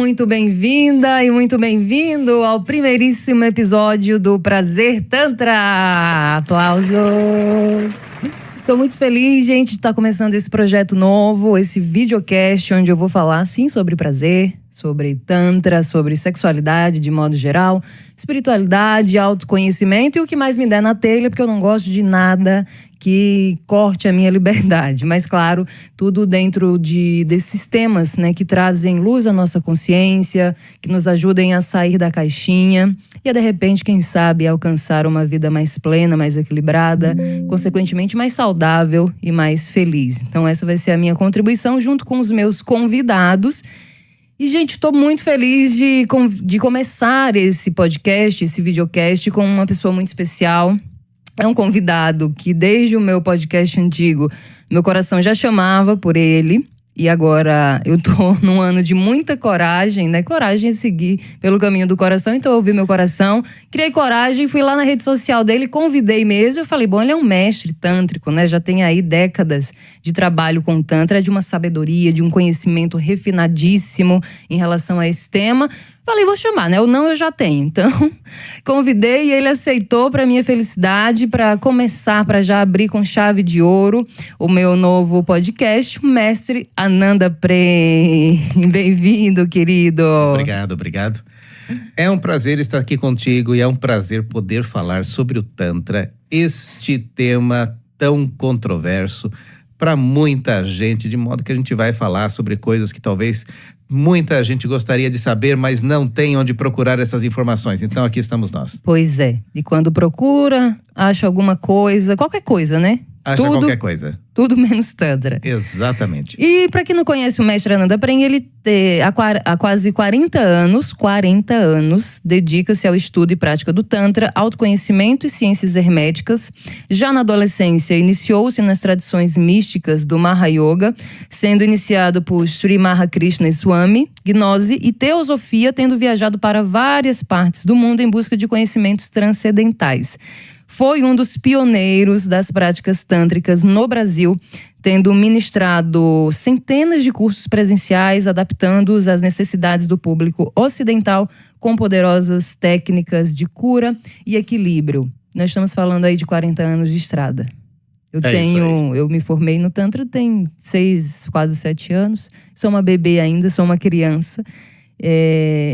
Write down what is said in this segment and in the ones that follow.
muito bem-vinda e muito bem-vindo ao primeiríssimo episódio do Prazer Tantra. Aplausos! Estou muito feliz, gente, de estar começando esse projeto novo, esse videocast onde eu vou falar, sim, sobre prazer, sobre tantra, sobre sexualidade de modo geral, espiritualidade, autoconhecimento e o que mais me der na telha, porque eu não gosto de nada que corte a minha liberdade. Mas, claro, tudo dentro desses temas, né, que trazem luz à nossa consciência, que nos ajudem a sair da caixinha e a, de repente, quem sabe, alcançar uma vida mais plena, mais equilibrada, consequentemente mais saudável e mais feliz. Então, essa vai ser a minha contribuição junto com os meus convidados. E, gente, estou muito feliz de começar esse podcast, esse videocast, com uma pessoa muito especial. É um convidado que, desde o meu podcast antigo, meu coração já chamava por ele. E agora eu tô num ano de muita coragem, né? Coragem de seguir pelo caminho do coração. Então eu ouvi meu coração, criei coragem, fui lá na rede social dele, convidei mesmo. Eu falei, bom, ele é um mestre tântrico, né? Já tem aí décadas de trabalho com tantra, de uma sabedoria, de um conhecimento refinadíssimo em relação a esse tema. Falei, vou chamar, né? O não eu já tenho. Então, convidei e ele aceitou, para minha felicidade, para começar, para já abrir com chave de ouro o meu novo podcast, o Mestre Ananda Prem. Bem-vindo, querido. Obrigado. É um prazer estar aqui contigo e é um prazer poder falar sobre o Tantra, este tema tão controverso para muita gente, de modo que a gente vai falar sobre coisas que talvez muita gente gostaria de saber, mas não tem onde procurar essas informações. Então aqui estamos nós. Pois é. E quando procura, acha alguma coisa, qualquer coisa, né? Acha qualquer coisa. Tudo menos Tantra. Exatamente. E para quem não conhece o mestre Ananda Prem, ele há quase 40 anos, dedica-se ao estudo e prática do Tantra, autoconhecimento e ciências herméticas. Já na adolescência, iniciou-se nas tradições místicas do Mahayoga, sendo iniciado por Sri Mahakrishna Swami, gnose e teosofia, tendo viajado para várias partes do mundo em busca de conhecimentos transcendentais. Foi um dos pioneiros das práticas tântricas no Brasil, tendo ministrado centenas de cursos presenciais, adaptando-os às necessidades do público ocidental, com poderosas técnicas de cura e equilíbrio. Nós estamos falando aí de 40 anos de estrada. Eu me formei no Tantra tem 6, quase 7 anos. Sou uma bebê ainda, sou uma criança.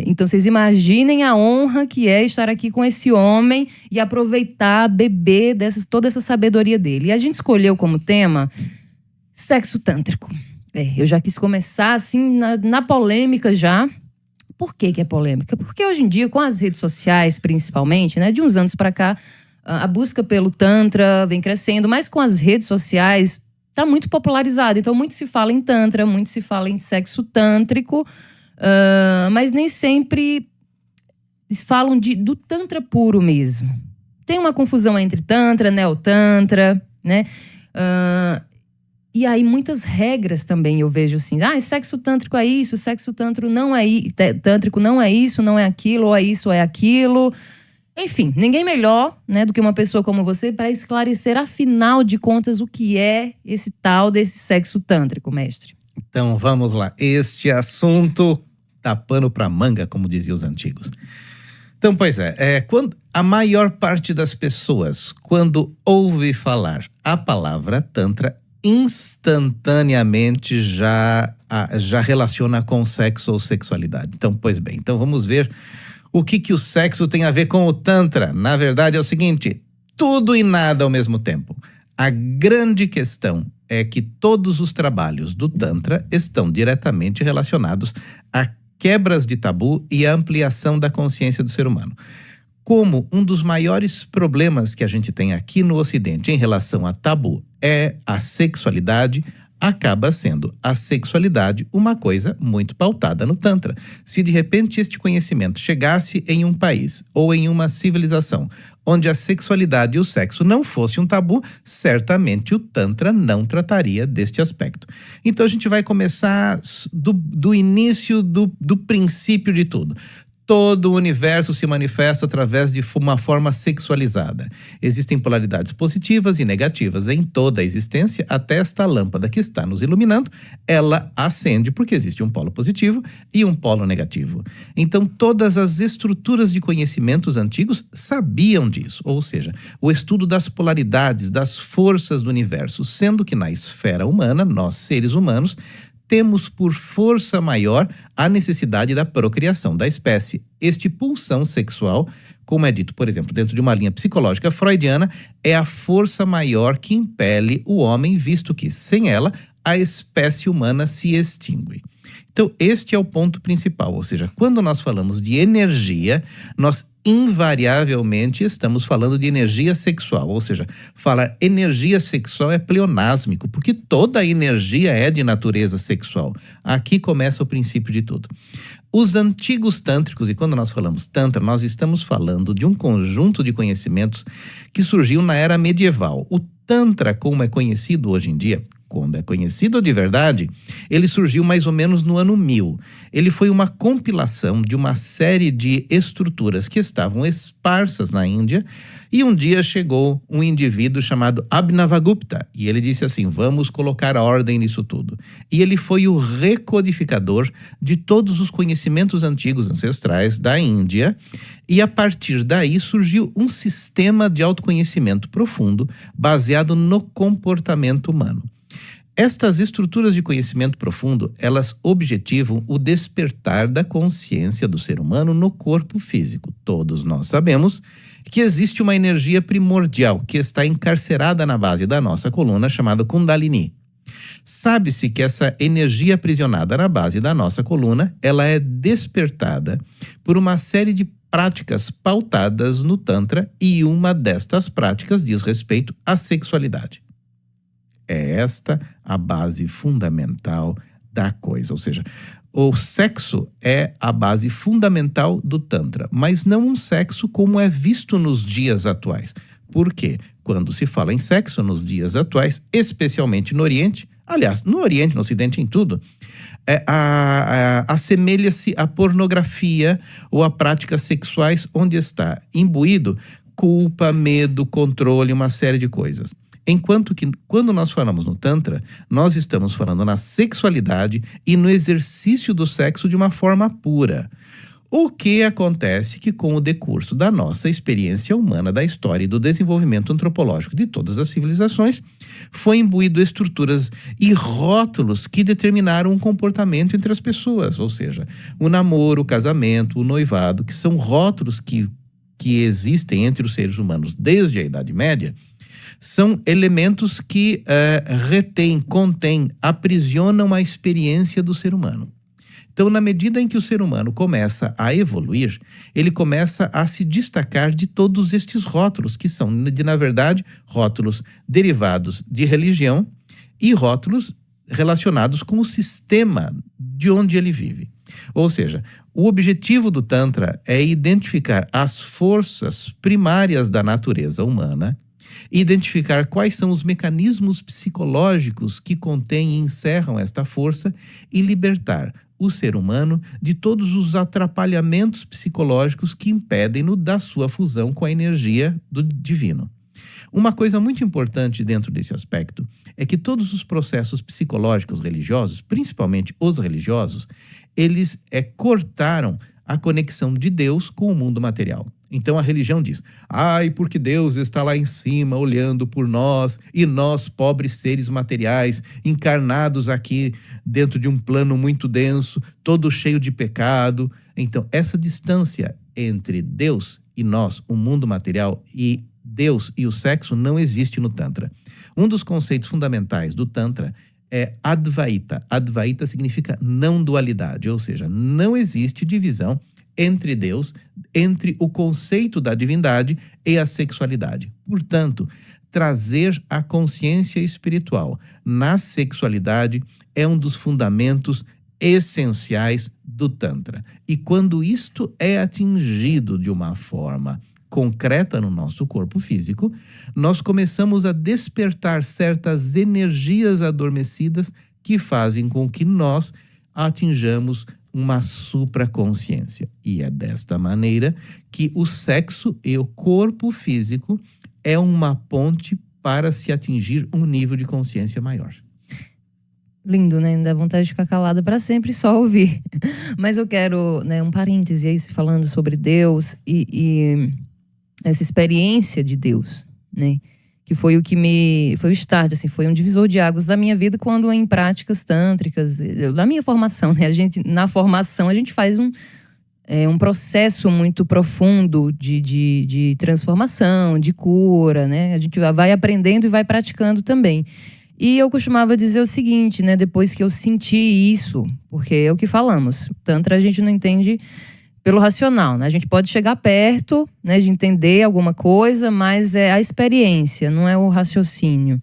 Então vocês imaginem a honra que é estar aqui com esse homem e aproveitar, beber toda essa sabedoria dele. E a gente escolheu como tema sexo tântrico. Eu já quis começar assim na polêmica já. Por que é polêmica? Porque hoje em dia, com as redes sociais principalmente, né, de uns anos para cá, a busca pelo tantra vem crescendo, mas com as redes sociais tá muito popularizado. Então muito se fala em tantra, muito se fala em sexo tântrico. Mas nem sempre falam do tantra puro mesmo. Tem uma confusão entre tantra, neotantra, né? E aí muitas regras também eu vejo assim. Sexo tântrico é isso, sexo tântrico não é isso, não é aquilo, ou é isso, ou é aquilo. Enfim, ninguém melhor, né, do que uma pessoa como você para esclarecer, afinal de contas, o que é esse tal desse sexo tântrico, mestre. Então vamos lá. Este assunto tá pano pra manga, como diziam os antigos. Então, pois quando a maior parte das pessoas, quando ouve falar a palavra tantra, instantaneamente já relaciona com sexo ou sexualidade. Então, pois bem, então vamos ver o que o sexo tem a ver com o tantra. Na verdade é o seguinte, tudo e nada ao mesmo tempo. A grande questão é que todos os trabalhos do tantra estão diretamente relacionados a quebras de tabu e a ampliação da consciência do ser humano. Como um dos maiores problemas que a gente tem aqui no Ocidente em relação a tabu é a sexualidade, acaba sendo a sexualidade uma coisa muito pautada no Tantra. Se de repente este conhecimento chegasse em um país ou em uma civilização onde a sexualidade e o sexo não fosse um tabu, certamente o Tantra não trataria deste aspecto. Então a gente vai começar do início, do princípio de tudo. Todo o universo se manifesta através de uma forma sexualizada. Existem polaridades positivas e negativas em toda a existência, até esta lâmpada que está nos iluminando, ela acende porque existe um polo positivo e um polo negativo. Então, todas as estruturas de conhecimentos antigos sabiam disso, ou seja, o estudo das polaridades, das forças do universo, sendo que na esfera humana, nós seres humanos, temos por força maior a necessidade da procriação da espécie. Este pulsão sexual, como é dito, por exemplo, dentro de uma linha psicológica freudiana, é a força maior que impele o homem, visto que, sem ela, a espécie humana se extingue. Então, este é o ponto principal, ou seja, quando nós falamos de energia, nós invariavelmente estamos falando de energia sexual, ou seja, falar energia sexual é pleonásmico, porque toda energia é de natureza sexual. Aqui começa o princípio de tudo. Os antigos tântricos, e quando nós falamos tantra, nós estamos falando de um conjunto de conhecimentos que surgiu na era medieval. O tantra, como é conhecido hoje em dia, quando é conhecido de verdade, ele surgiu mais ou menos no ano 1000. Ele foi uma compilação de uma série de estruturas que estavam esparsas na Índia, e um dia chegou um indivíduo chamado Abhinavagupta, e ele disse assim, vamos colocar ordem nisso tudo. E ele foi o recodificador de todos os conhecimentos antigos ancestrais da Índia, e a partir daí surgiu um sistema de autoconhecimento profundo baseado no comportamento humano. Estas estruturas de conhecimento profundo, elas objetivam o despertar da consciência do ser humano no corpo físico. Todos nós sabemos que existe uma energia primordial que está encarcerada na base da nossa coluna, chamada Kundalini. Sabe-se que essa energia aprisionada na base da nossa coluna, ela é despertada por uma série de práticas pautadas no Tantra, e uma destas práticas diz respeito à sexualidade. É esta a base fundamental da coisa, ou seja, o sexo é a base fundamental do Tantra, mas não um sexo como é visto nos dias atuais. Por quê? Quando se fala em sexo nos dias atuais, especialmente no Oriente, aliás, no Oriente, no Ocidente, em tudo, assemelha-se à pornografia ou a práticas sexuais onde está imbuído culpa, medo, controle, uma série de coisas. Enquanto que, quando nós falamos no Tantra, nós estamos falando na sexualidade e no exercício do sexo de uma forma pura. O que acontece que, com o decurso da nossa experiência humana, da história e do desenvolvimento antropológico de todas as civilizações, foi imbuído estruturas e rótulos que determinaram um comportamento entre as pessoas, ou seja, o namoro, o casamento, o noivado, que são rótulos que existem entre os seres humanos desde a Idade Média, são elementos que retêm, contêm, aprisionam a experiência do ser humano. Então, na medida em que o ser humano começa a evoluir, ele começa a se destacar de todos estes rótulos, que são, na verdade, rótulos derivados de religião e rótulos relacionados com o sistema de onde ele vive. Ou seja, o objetivo do Tantra é identificar as forças primárias da natureza humana, identificar quais são os mecanismos psicológicos que contêm e encerram esta força e libertar o ser humano de todos os atrapalhamentos psicológicos que impedem-no da sua fusão com a energia do divino. Uma coisa muito importante dentro desse aspecto é que todos os processos psicológicos religiosos, principalmente os religiosos, eles cortaram a conexão de Deus com o mundo material. Então a religião diz, porque Deus está lá em cima olhando por nós e nós, pobres seres materiais, encarnados aqui dentro de um plano muito denso, todo cheio de pecado. Então essa distância entre Deus e nós, o mundo material, e Deus e o sexo não existe no Tantra. Um dos conceitos fundamentais do Tantra é Advaita. Advaita significa não dualidade, ou seja, não existe divisão entre Deus, entre o conceito da divindade e a sexualidade. Portanto, trazer a consciência espiritual na sexualidade é um dos fundamentos essenciais do Tantra. E quando isto é atingido de uma forma concreta no nosso corpo físico, nós começamos a despertar certas energias adormecidas que fazem com que nós atinjamos uma supraconsciência. E é desta maneira que o sexo e o corpo físico é uma ponte para se atingir um nível de consciência maior. Lindo, né? Dá vontade de ficar calada para sempre e só ouvir. Mas eu quero, né, um parêntese aí, falando sobre Deus e essa experiência de Deus, né? Que foi o que foi o start, assim, foi um divisor de águas da minha vida quando em práticas tântricas, da minha formação, né? Na formação, a gente faz um processo muito profundo de transformação, de cura, né? A gente vai aprendendo e vai praticando também. E eu costumava dizer o seguinte, né? Depois que eu senti isso, porque é o que falamos, Tantra a gente não entende pelo racional, né? A gente pode chegar perto, né, de entender alguma coisa, mas é a experiência, não é o raciocínio.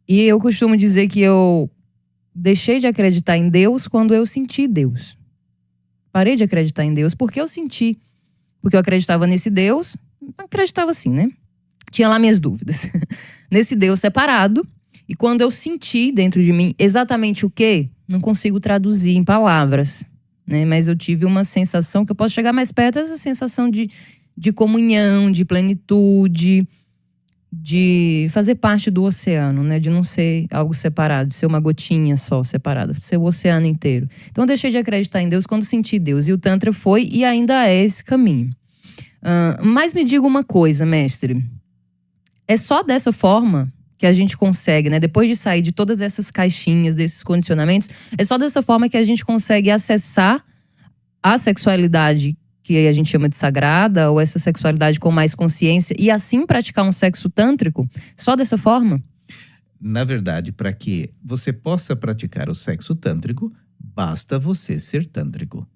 E eu costumo dizer que eu deixei de acreditar em Deus quando eu senti Deus. Parei de acreditar em Deus porque eu senti. Porque eu acreditava nesse Deus, acreditava assim, né? Tinha lá minhas dúvidas. Nesse Deus separado. E quando eu senti dentro de mim exatamente o quê? Não consigo traduzir em palavras, né? Mas eu tive uma sensação que eu posso chegar mais perto, essa sensação de comunhão, de plenitude, de fazer parte do oceano, né? De não ser algo separado, de ser uma gotinha só separada, de ser o oceano inteiro. Então eu deixei de acreditar em Deus quando senti Deus. E o Tantra foi e ainda é esse caminho. Mas me diga uma coisa, mestre. É só dessa forma que a gente consegue, né? Depois de sair de todas essas caixinhas, desses condicionamentos, é só dessa forma que a gente consegue acessar a sexualidade que a gente chama de sagrada, ou essa sexualidade com mais consciência, e assim praticar um sexo tântrico? Só dessa forma? Na verdade, para que você possa praticar o sexo tântrico, basta você ser tântrico.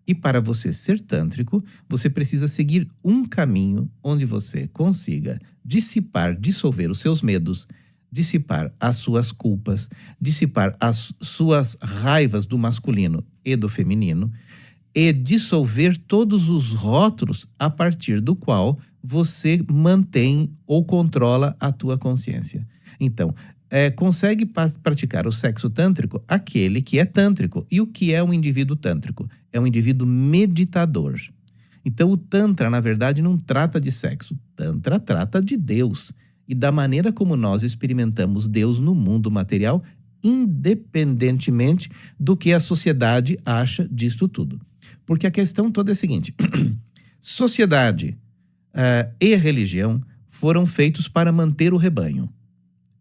E para você ser tântrico, você precisa seguir um caminho onde você consiga dissolver os seus medos, dissipar as suas culpas, dissipar as suas raivas do masculino e do feminino e dissolver todos os rótulos a partir do qual você mantém ou controla a tua consciência. Então, consegue praticar o sexo tântrico aquele que é tântrico. E o que é um indivíduo tântrico? É um indivíduo meditador. Então o Tantra, na verdade, não trata de sexo. Tantra trata de Deus e da maneira como nós experimentamos Deus no mundo material, independentemente do que a sociedade acha disto tudo. Porque a questão toda é a seguinte: sociedade e religião foram feitos para manter o rebanho.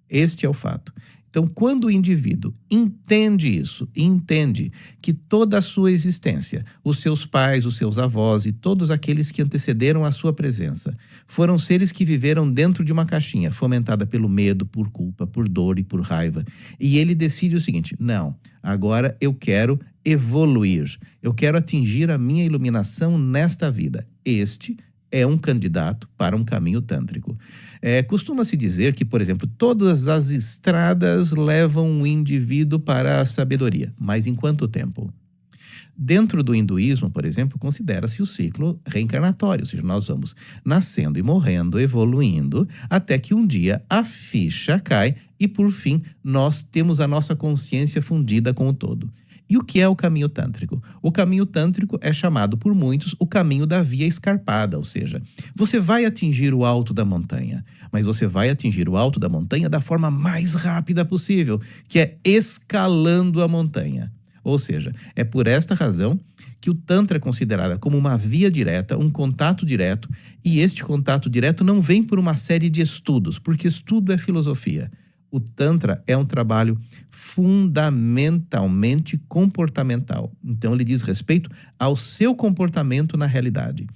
Este é o fato. Então, quando o indivíduo entende isso, entende que toda a sua existência, os seus pais, os seus avós e todos aqueles que antecederam a sua presença, foram seres que viveram dentro de uma caixinha, fomentada pelo medo, por culpa, por dor e por raiva. E ele decide o seguinte: não, agora eu quero evoluir, eu quero atingir a minha iluminação nesta vida. Este é um candidato para um caminho tântrico. Costuma-se dizer que, por exemplo, todas as estradas levam o indivíduo para a sabedoria. Mas em quanto tempo? Dentro do hinduísmo, por exemplo, considera-se o ciclo reencarnatório. Ou seja, nós vamos nascendo e morrendo, evoluindo, até que um dia a ficha cai e, por fim, nós temos a nossa consciência fundida com o todo. E o que é o caminho tântrico? O caminho tântrico é chamado por muitos o caminho da via escarpada, ou seja, você vai atingir o alto da montanha, mas você vai atingir o alto da montanha da forma mais rápida possível, que é escalando a montanha. Ou seja, é por esta razão que o Tantra é considerado como uma via direta, um contato direto, e este contato direto não vem por uma série de estudos, porque estudo é filosofia. O Tantra é um trabalho fundamentalmente comportamental. Então, ele diz respeito ao seu comportamento na realidade.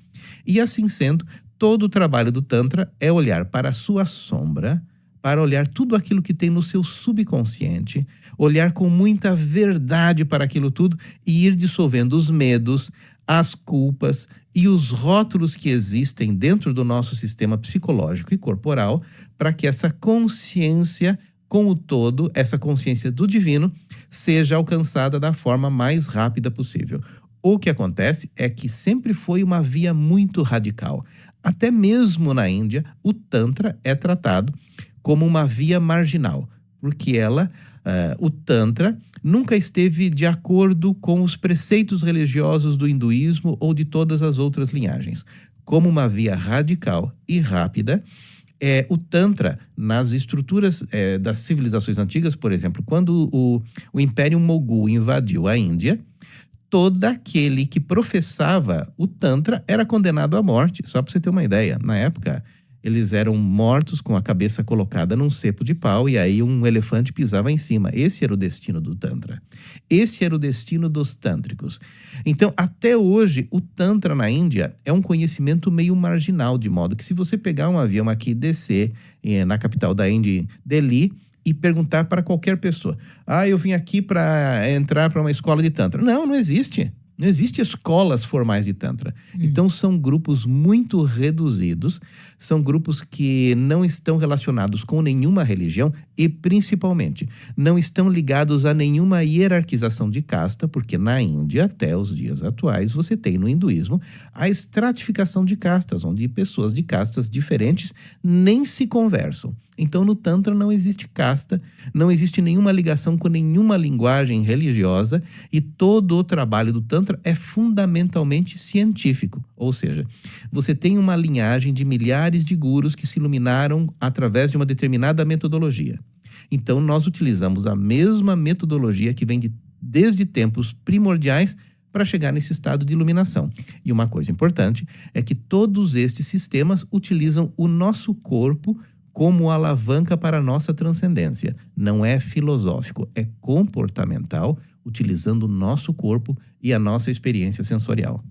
E assim sendo, todo o trabalho do Tantra é olhar para a sua sombra, para olhar tudo aquilo que tem no seu subconsciente, olhar com muita verdade para aquilo tudo e ir dissolvendo os medos, as culpas e os rótulos que existem dentro do nosso sistema psicológico e corporal, para que essa consciência com o todo, essa consciência do divino, seja alcançada da forma mais rápida possível. O que acontece é que sempre foi uma via muito radical. Até mesmo na Índia, o Tantra é tratado como uma via marginal, porque ela O Tantra nunca esteve de acordo com os preceitos religiosos do hinduísmo ou de todas as outras linhagens. Como uma via radical e rápida, o Tantra, nas estruturas das civilizações antigas, por exemplo, quando o Império Mogul invadiu a Índia, todo aquele que professava o Tantra era condenado à morte. Só para você ter uma ideia, na época, eles eram mortos com a cabeça colocada num cepo de pau e aí um elefante pisava em cima. Esse era o destino do Tantra. Esse era o destino dos tântricos. Então, até hoje, o Tantra na Índia é um conhecimento meio marginal, de modo que se você pegar um avião aqui e descer na capital da Índia, Delhi, e perguntar para qualquer pessoa, eu vim aqui para entrar para uma escola de Tantra. Não existe. Não existe escolas formais de Tantra. Então, são grupos muito reduzidos, são grupos que não estão relacionados com nenhuma religião e, principalmente, não estão ligados a nenhuma hierarquização de casta, porque na Índia, até os dias atuais, você tem no hinduísmo a estratificação de castas, onde pessoas de castas diferentes nem se conversam. Então, no Tantra não existe casta, não existe nenhuma ligação com nenhuma linguagem religiosa e todo o trabalho do Tantra é fundamentalmente científico. Ou seja, você tem uma linhagem de milhares de gurus que se iluminaram através de uma determinada metodologia. Então, nós utilizamos a mesma metodologia que vem desde tempos primordiais para chegar nesse estado de iluminação. E uma coisa importante é que todos estes sistemas utilizam o nosso corpo como alavanca para a nossa transcendência. Não é filosófico, é comportamental, utilizando o nosso corpo e a nossa experiência sensorial.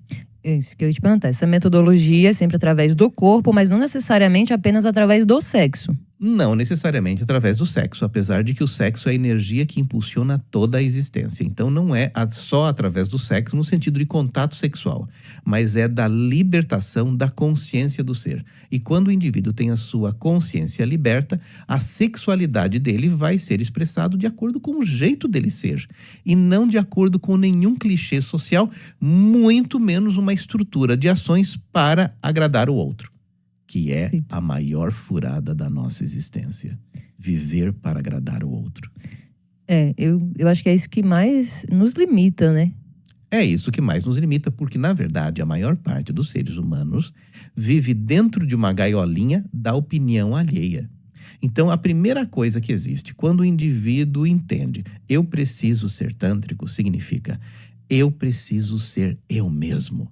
Isso que eu ia te perguntar. Essa metodologia é sempre através do corpo, mas não necessariamente apenas através do sexo. Não necessariamente através do sexo, apesar de que o sexo é a energia que impulsiona toda a existência. Então não é só através do sexo no sentido de contato sexual, mas é da libertação da consciência do ser. E quando o indivíduo tem a sua consciência liberta, a sexualidade dele vai ser expressado de acordo com o jeito dele ser, e não de acordo com nenhum clichê social, muito menos uma estrutura de ações para agradar o outro. Que é a maior furada da nossa existência. Viver para agradar o outro. Eu acho que é isso que mais nos limita, né? É isso que mais nos limita, porque, na verdade, a maior parte dos seres humanos vive dentro de uma gaiolinha da opinião alheia. Então, a primeira coisa que existe, quando o indivíduo entende, eu preciso ser tântrico, significa, eu preciso ser eu mesmo.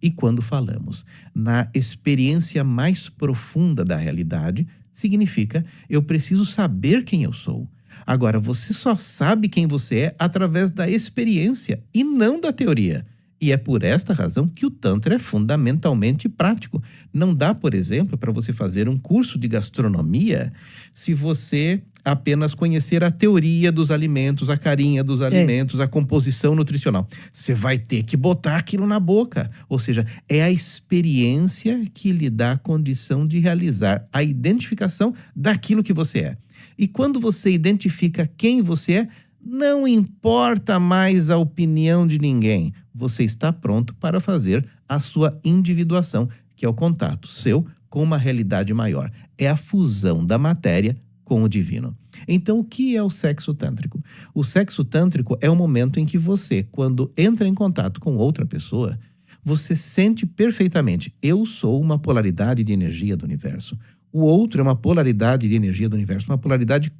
E quando falamos na experiência mais profunda da realidade, significa eu preciso saber quem eu sou. Agora, você só sabe quem você é através da experiência e não da teoria. E é por esta razão que o Tantra é fundamentalmente prático. Não dá, por exemplo, para você fazer um curso de gastronomia se você apenas conhecer a teoria dos alimentos, a carinha dos alimentos, a composição nutricional. Você vai ter que botar aquilo na boca. Ou seja, é a experiência que lhe dá a condição de realizar a identificação daquilo que você é. E quando você identifica quem você é, não importa mais a opinião de ninguém. Você está pronto para fazer a sua individuação, que é o contato seu com uma realidade maior. É a fusão da matéria com o divino. Então, o que é o sexo tântrico? O sexo tântrico é o momento em que você, quando entra em contato com outra pessoa, você sente perfeitamente, eu sou uma polaridade de energia do universo. O outro é uma polaridade de energia do universo, uma polaridade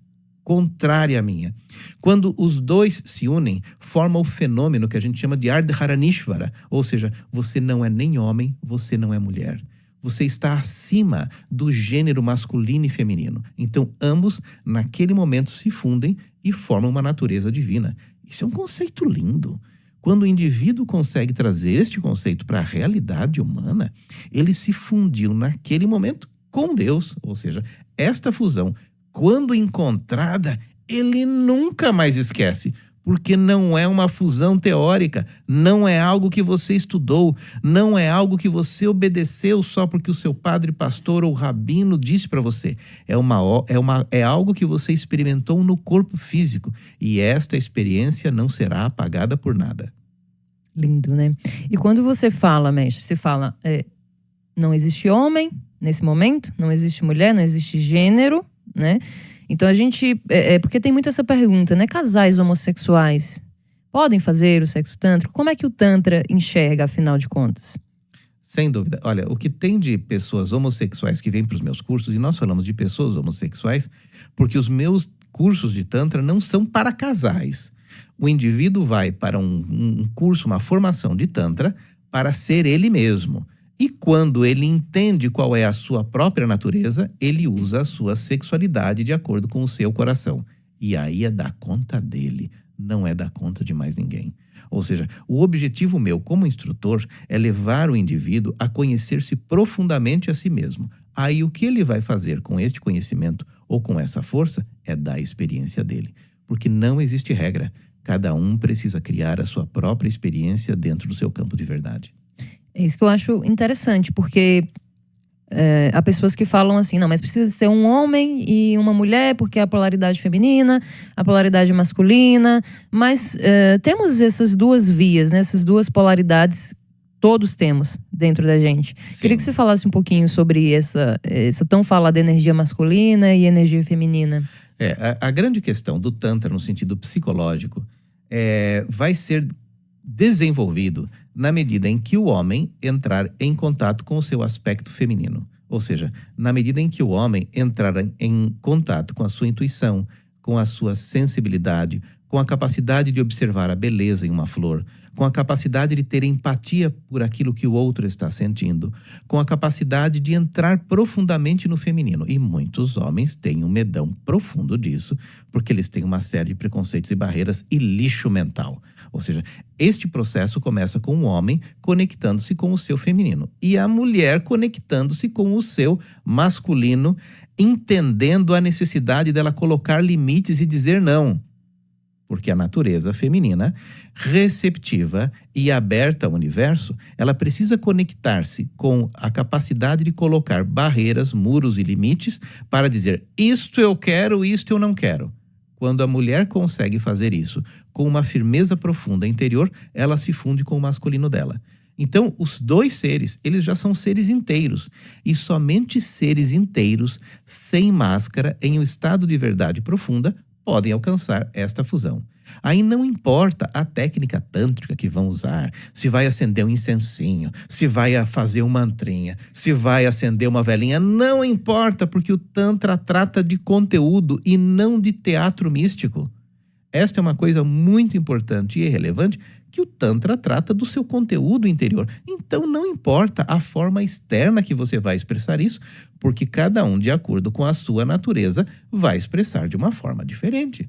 contrária à minha. Quando os dois se unem, forma o fenômeno que a gente chama de Ardharanishvara, ou seja, você não é nem homem, você não é mulher. Você está acima do gênero masculino e feminino. Então, ambos, naquele momento, se fundem e formam uma natureza divina. Isso é um conceito lindo. Quando o indivíduo consegue trazer este conceito para a realidade humana, ele se fundiu naquele momento com Deus. Ou seja, esta fusão, quando encontrada, ele nunca mais esquece. Porque não é uma fusão teórica, não é algo que você estudou, não é algo que você obedeceu só porque o seu padre, pastor ou rabino disse para você. É algo que você experimentou no corpo físico e esta experiência não será apagada por nada. Lindo, né? E quando você fala, mestre, você fala, não existe homem nesse momento, não existe mulher, não existe gênero, né? Então a gente, porque tem muito essa pergunta, né? Casais homossexuais podem fazer o sexo tântrico? Como é que o Tantra enxerga, afinal de contas? Sem dúvida. Olha, o que tem de pessoas homossexuais que vêm para os meus cursos, e nós falamos de pessoas homossexuais, porque os meus cursos de Tantra não são para casais. O indivíduo vai para um curso, uma formação de Tantra, para ser ele mesmo. E quando ele entende qual é a sua própria natureza, ele usa a sua sexualidade de acordo com o seu coração. E aí é da conta dele, não é da conta de mais ninguém. Ou seja, o objetivo meu como instrutor é levar o indivíduo a conhecer-se profundamente a si mesmo. Aí o que ele vai fazer com este conhecimento ou com essa força é da experiência dele. Porque não existe regra. Cada um precisa criar a sua própria experiência dentro do seu campo de verdade. É isso que eu acho interessante, porque há pessoas que falam assim, não, mas precisa ser um homem e uma mulher, porque é a polaridade feminina, a polaridade masculina, mas temos essas duas vias, né, essas duas polaridades, todos temos dentro da gente. Sim. Queria que você falasse um pouquinho sobre essa tão falada energia masculina e energia feminina. A grande questão do Tantra no sentido psicológico vai ser desenvolvido na medida em que o homem entrar em contato com o seu aspecto feminino. Ou seja, na medida em que o homem entrar em contato com a sua intuição, com a sua sensibilidade, com a capacidade de observar a beleza em uma flor, com a capacidade de ter empatia por aquilo que o outro está sentindo, com a capacidade de entrar profundamente no feminino. E muitos homens têm um medão profundo disso, porque eles têm uma série de preconceitos e barreiras e lixo mental. Ou seja, este processo começa com o homem conectando-se com o seu feminino e a mulher conectando-se com o seu masculino, entendendo a necessidade dela colocar limites e dizer não. Porque a natureza feminina, receptiva e aberta ao universo, ela precisa conectar-se com a capacidade de colocar barreiras, muros e limites para dizer isto eu quero, isto eu não quero. Quando a mulher consegue fazer isso com uma firmeza profunda interior, ela se funde com o masculino dela. Então, os dois seres, eles já são seres inteiros. E somente seres inteiros, sem máscara, em um estado de verdade profunda, podem alcançar esta fusão. Aí não importa a técnica tântrica que vão usar, se vai acender um incensinho, se vai fazer uma mantrinha, se vai acender uma velinha, não importa, porque o Tantra trata de conteúdo e não de teatro místico. Esta é uma coisa muito importante e relevante, que o Tantra trata do seu conteúdo interior. Então não importa a forma externa que você vai expressar isso, porque cada um, de acordo com a sua natureza, vai expressar de uma forma diferente.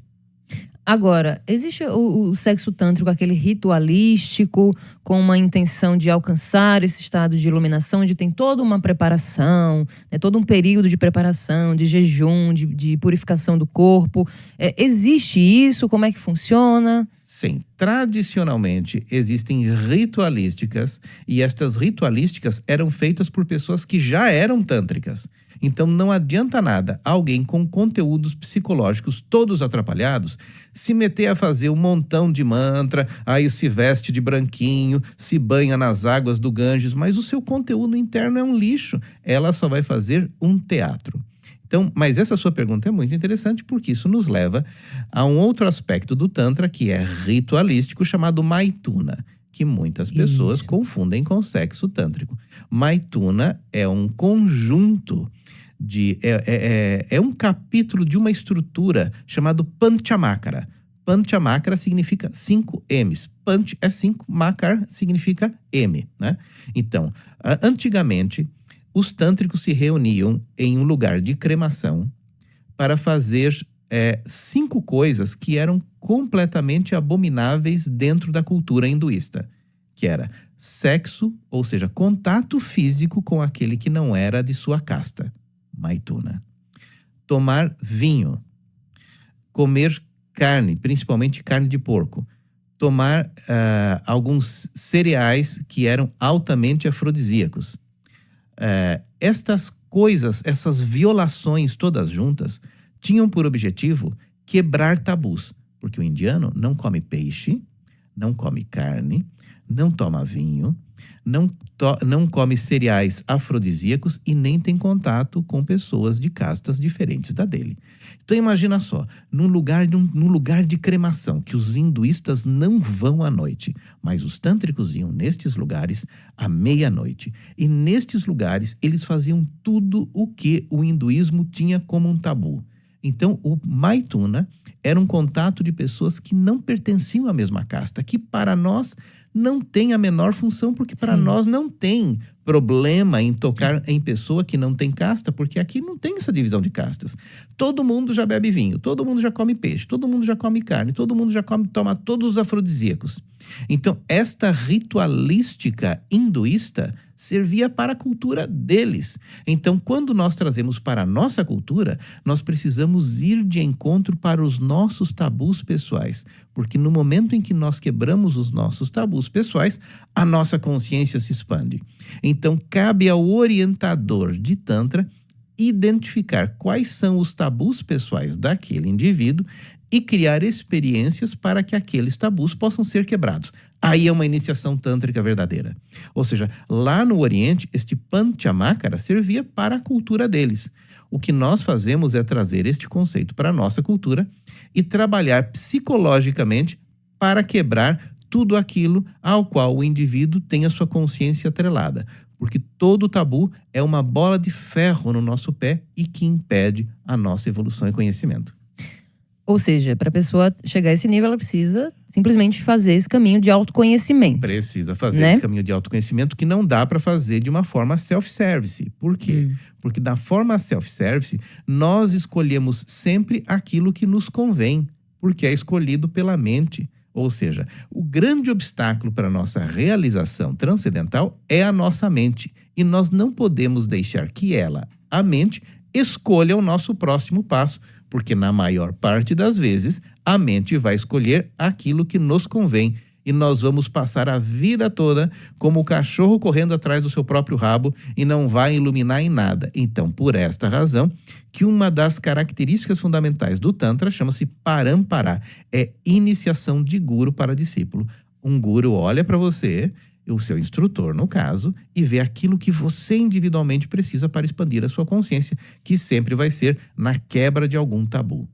Agora, existe o sexo tântrico, aquele ritualístico, com uma intenção de alcançar esse estado de iluminação, onde tem toda uma preparação, né, todo um período de preparação, de jejum, de purificação do corpo. Existe isso? Como é que funciona? Sim, tradicionalmente existem ritualísticas e estas ritualísticas eram feitas por pessoas que já eram tântricas. Então não adianta nada alguém com conteúdos psicológicos todos atrapalhados se meter a fazer um montão de mantra, aí se veste de branquinho, se banha nas águas do Ganges, mas o seu conteúdo interno é um lixo. Ela só vai fazer um teatro. Então, mas essa sua pergunta é muito interessante porque isso nos leva a um outro aspecto do Tantra que é ritualístico chamado Maituna, que muitas pessoas confundem com sexo tântrico. Maituna é um conjunto é um capítulo de uma estrutura chamado Panchamakara. Panchamakara significa 5 M's. Panch é 5, Makar significa M, né? Então, antigamente, os tântricos se reuniam em um lugar de cremação para fazer 5 coisas que eram completamente abomináveis dentro da cultura hinduísta, que era sexo, ou seja, contato físico com aquele que não era de sua casta, Maituna. Tomar vinho, comer carne, principalmente carne de porco, tomar alguns cereais que eram altamente afrodisíacos. Estas coisas, essas violações todas juntas, tinham por objetivo quebrar tabus, porque o indiano não come peixe, não come carne, não toma vinho, não come cereais afrodisíacos e nem tem contato com pessoas de castas diferentes da dele. Então imagina só, num lugar de cremação, que os hinduístas não vão à noite, mas os tântricos iam nestes lugares à meia-noite. E nestes lugares eles faziam tudo o que o hinduísmo tinha como um tabu. Então o Maithuna era um contato de pessoas que não pertenciam à mesma casta, que para nós não tem a menor função, porque para nós não tem problema em tocar em pessoa que não tem casta, porque aqui não tem essa divisão de castas. Todo mundo já bebe vinho, todo mundo já come peixe, todo mundo já come carne, todo mundo já toma todos os afrodisíacos. Então, esta ritualística hinduísta servia para a cultura deles. Então, quando nós trazemos para a nossa cultura, nós precisamos ir de encontro para os nossos tabus pessoais. Porque no momento em que nós quebramos os nossos tabus pessoais, a nossa consciência se expande. Então, cabe ao orientador de Tantra identificar quais são os tabus pessoais daquele indivíduo e criar experiências para que aqueles tabus possam ser quebrados. Aí é uma iniciação tântrica verdadeira. Ou seja, lá no Oriente, este Panchamakara servia para a cultura deles. O que nós fazemos é trazer este conceito para a nossa cultura e trabalhar psicologicamente para quebrar tudo aquilo ao qual o indivíduo tem a sua consciência atrelada. Porque todo tabu é uma bola de ferro no nosso pé e que impede a nossa evolução e conhecimento. Ou seja, para a pessoa chegar a esse nível, ela precisa simplesmente fazer esse caminho de autoconhecimento. Precisa fazer esse caminho de autoconhecimento que não dá para fazer de uma forma self-service. Por quê? Porque da forma self-service, nós escolhemos sempre aquilo que nos convém, porque é escolhido pela mente. Ou seja, o grande obstáculo para a nossa realização transcendental é a nossa mente. E nós não podemos deixar que ela, a mente, escolha o nosso próximo passo, porque na maior parte das vezes a mente vai escolher aquilo que nos convém e nós vamos passar a vida toda como o cachorro correndo atrás do seu próprio rabo e não vai iluminar em nada. Então, por esta razão, que uma das características fundamentais do Tantra chama-se Parampara, é iniciação de guru para discípulo. Um guru olha para você, o seu instrutor no caso, e vê aquilo que você individualmente precisa para expandir a sua consciência, que sempre vai ser na quebra de algum tabu.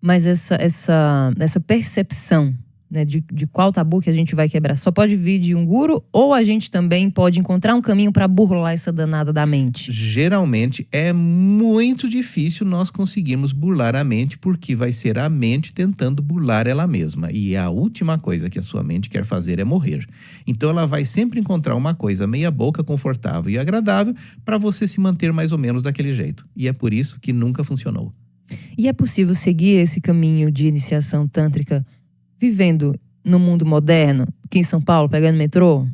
Mas essa percepção, né, de qual tabu que a gente vai quebrar, só pode vir de um guru ou a gente também pode encontrar um caminho para burlar essa danada da mente? Geralmente é muito difícil nós conseguirmos burlar a mente, porque vai ser a mente tentando burlar ela mesma. E a última coisa que a sua mente quer fazer é morrer. Então ela vai sempre encontrar uma coisa meia boca, confortável e agradável para você se manter mais ou menos daquele jeito. E é por isso que nunca funcionou. E é possível seguir esse caminho de iniciação tântrica vivendo no mundo moderno, aqui em São Paulo, pegando metrô?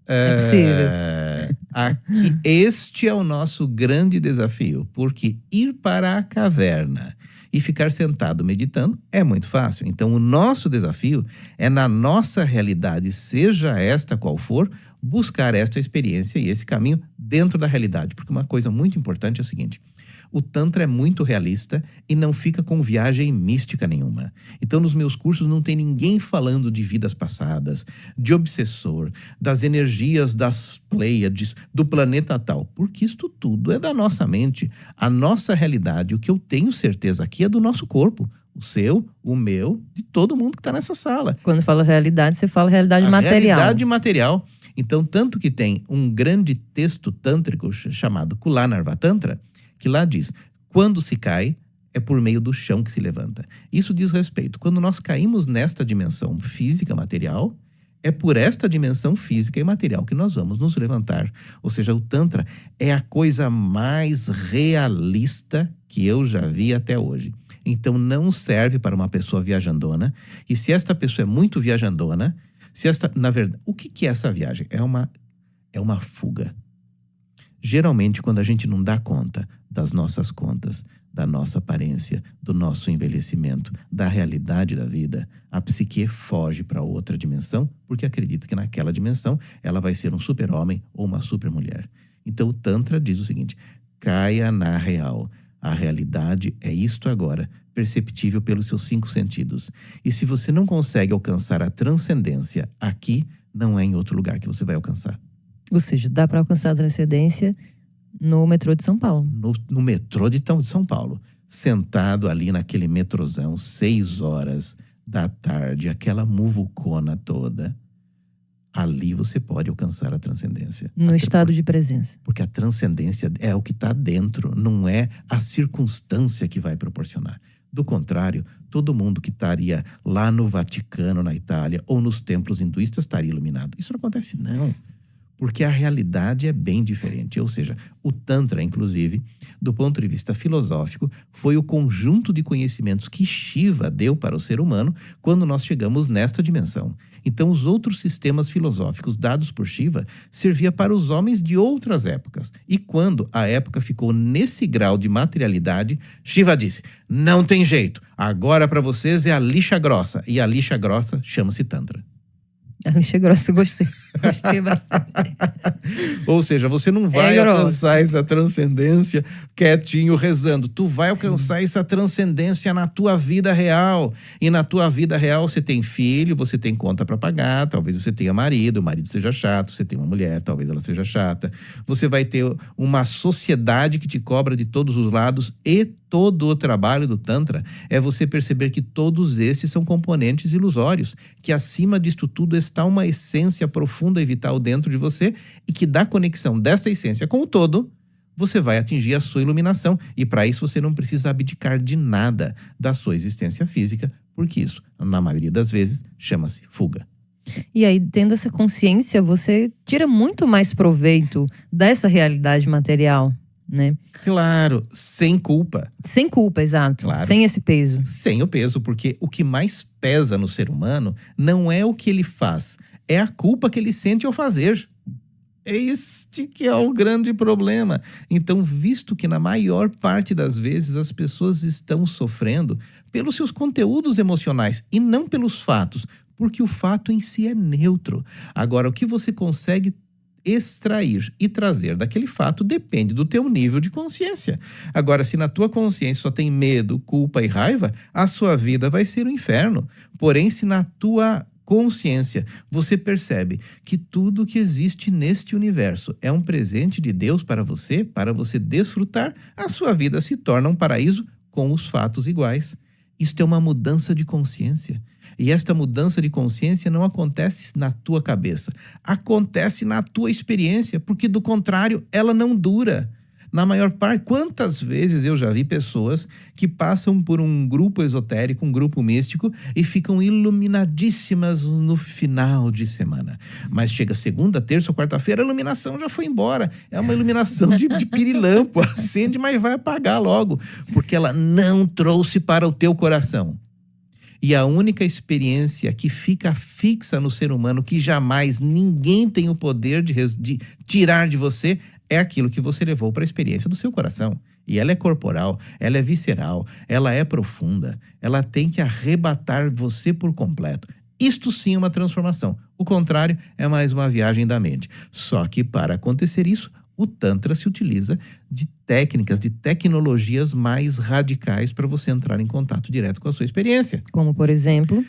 É possível? Aqui, este é o nosso grande desafio, porque ir para a caverna e ficar sentado meditando é muito fácil. Então, o nosso desafio é, na nossa realidade, seja esta qual for, buscar esta experiência e esse caminho dentro da realidade. Porque uma coisa muito importante é o seguinte: o Tantra é muito realista e não fica com viagem mística nenhuma. Então, nos meus cursos não tem ninguém falando de vidas passadas, de obsessor, das energias das Pleiades, do planeta tal. Porque isto tudo é da nossa mente. A nossa realidade, o que eu tenho certeza aqui é do nosso corpo. O seu, o meu, de todo mundo que está nessa sala. Quando fala realidade, você fala realidade material. Realidade material. Então, tanto que tem um grande texto tântrico chamado Kulanarva Tantra, que lá diz: quando se cai, é por meio do chão que se levanta. Isso diz respeito. Quando nós caímos nesta dimensão física, material, é por esta dimensão física e material que nós vamos nos levantar. Ou seja, o Tantra é a coisa mais realista que eu já vi até hoje. Então não serve para uma pessoa viajandona. E se esta pessoa é muito viajandona, na verdade, o que é essa viagem? É uma fuga. Geralmente, quando a gente não dá conta das nossas contas, da nossa aparência, do nosso envelhecimento, da realidade da vida, a psique foge para outra dimensão, porque acredita que naquela dimensão ela vai ser um super-homem ou uma super-mulher. Então o Tantra diz o seguinte: caia na real. A realidade é isto agora, perceptível pelos seus 5 sentidos. E se você não consegue alcançar a transcendência aqui, não é em outro lugar que você vai alcançar. Ou seja, dá para alcançar a transcendência no metrô de São Paulo. No metrô de São Paulo. sentado ali naquele metrozão, 6 horas da tarde, aquela muvucona toda, ali você pode alcançar a transcendência. No estado de presença. Porque a transcendência é o que está dentro, não é a circunstância que vai proporcionar. Do contrário, todo mundo que estaria lá no Vaticano, na Itália, ou nos templos hinduístas estaria iluminado. Isso não acontece, não. Porque a realidade é bem diferente. Ou seja, o Tantra, inclusive, do ponto de vista filosófico, foi o conjunto de conhecimentos que Shiva deu para o ser humano quando nós chegamos nesta dimensão. Então, os outros sistemas filosóficos dados por Shiva serviam para os homens de outras épocas. E quando a época ficou nesse grau de materialidade, Shiva disse, não tem jeito, agora para vocês é a lixa grossa. E a lixa grossa chama-se Tantra. A lixa grossa, eu gostei. Gostei bastante. Ou seja, você não vai alcançar essa transcendência quietinho rezando. Tu vai alcançar essa transcendência na tua vida real. E na tua vida real você tem filho, você tem conta para pagar, talvez você tenha marido, o marido seja chato, você tem uma mulher, talvez ela seja chata. Você vai ter uma sociedade que te cobra de todos os lados e todo o trabalho do Tantra é você perceber que todos esses são componentes ilusórios, que acima disto tudo está uma essência profunda e vital dentro de você e que da conexão desta essência com o todo, você vai atingir a sua iluminação. E para isso você não precisa abdicar de nada da sua existência física, porque isso, na maioria das vezes, chama-se fuga. E aí, tendo essa consciência, você tira muito mais proveito dessa realidade material, né? Claro, sem culpa. Sem culpa, exato. Claro. Sem esse peso. Sem o peso, porque o que mais pesa no ser humano não é o que ele faz, é a culpa que ele sente ao fazer. É este que é o grande problema. Então, visto que na maior parte das vezes as pessoas estão sofrendo pelos seus conteúdos emocionais e não pelos fatos, porque o fato em si é neutro. Agora, o que você consegue extrair e trazer daquele fato depende do teu nível de consciência. Agora, se na tua consciência só tem medo, culpa e raiva, a sua vida vai ser um inferno. Porém, se na tua consciência você percebe que tudo que existe neste universo é um presente de Deus para você desfrutar, a sua vida se torna um paraíso com os fatos iguais. Isto é uma mudança de consciência. E esta mudança de consciência não acontece na tua cabeça, acontece na tua experiência, porque do contrário, ela não dura. Na maior parte, quantas vezes eu já vi pessoas que passam por um grupo esotérico, um grupo místico e ficam iluminadíssimas no final de semana. Mas chega segunda, terça ou quarta-feira, a iluminação já foi embora. É uma iluminação de pirilampo, acende, mas vai apagar logo, porque ela não trouxe para o teu coração. E a única experiência que fica fixa no ser humano, que jamais ninguém tem o poder de tirar de você, é aquilo que você levou para a experiência do seu coração. E ela é corporal, ela é visceral, ela é profunda, ela tem que arrebatar você por completo. Isto sim é uma transformação. O contrário é mais uma viagem da mente. Só que para acontecer isso, o Tantra se utiliza de técnicas, de tecnologias mais radicais para você entrar em contato direto com a sua experiência. Como, por exemplo?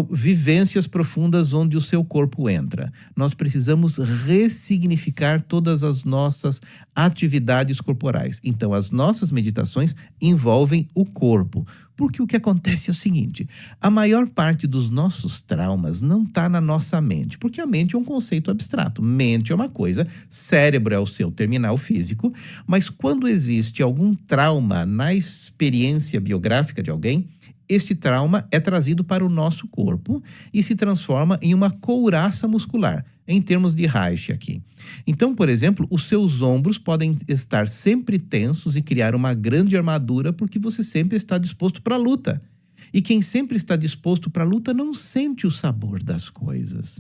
Vivências profundas onde o seu corpo entra. Nós precisamos ressignificar todas as nossas atividades corporais. Então, as nossas meditações envolvem o corpo. Porque o que acontece é o seguinte, a maior parte dos nossos traumas não está na nossa mente, porque a mente é um conceito abstrato. Mente é uma coisa, cérebro é o seu terminal físico, mas quando existe algum trauma na experiência biográfica de alguém, este trauma é trazido para o nosso corpo e se transforma em uma couraça muscular, em termos de Reich aqui. Então, por exemplo, os seus ombros podem estar sempre tensos e criar uma grande armadura porque você sempre está disposto para a luta. E quem sempre está disposto para a luta não sente o sabor das coisas.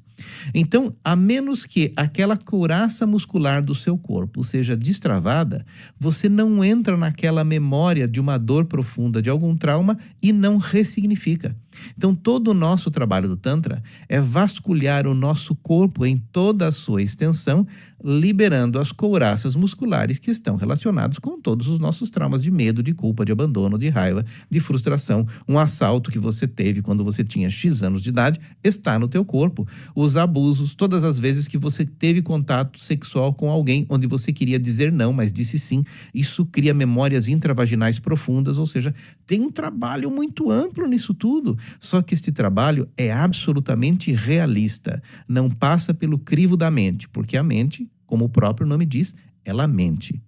Então, a menos que aquela couraça muscular do seu corpo seja destravada, você não entra naquela memória de uma dor profunda, de algum trauma e não ressignifica. Então, todo o nosso trabalho do Tantra é vasculhar o nosso corpo em toda a sua extensão, liberando as couraças musculares que estão relacionados com todos os nossos traumas de medo, de culpa, de abandono, de raiva, de frustração. Um assalto que você teve quando você tinha X anos de idade está no teu corpo. Os abusos, todas as vezes que você teve contato sexual com alguém onde você queria dizer não, mas disse sim, isso cria memórias intravaginais profundas, ou seja, tem um trabalho muito amplo nisso tudo. Só que este trabalho é absolutamente realista, não passa pelo crivo da mente, porque a mente, como o próprio nome diz, ela mente.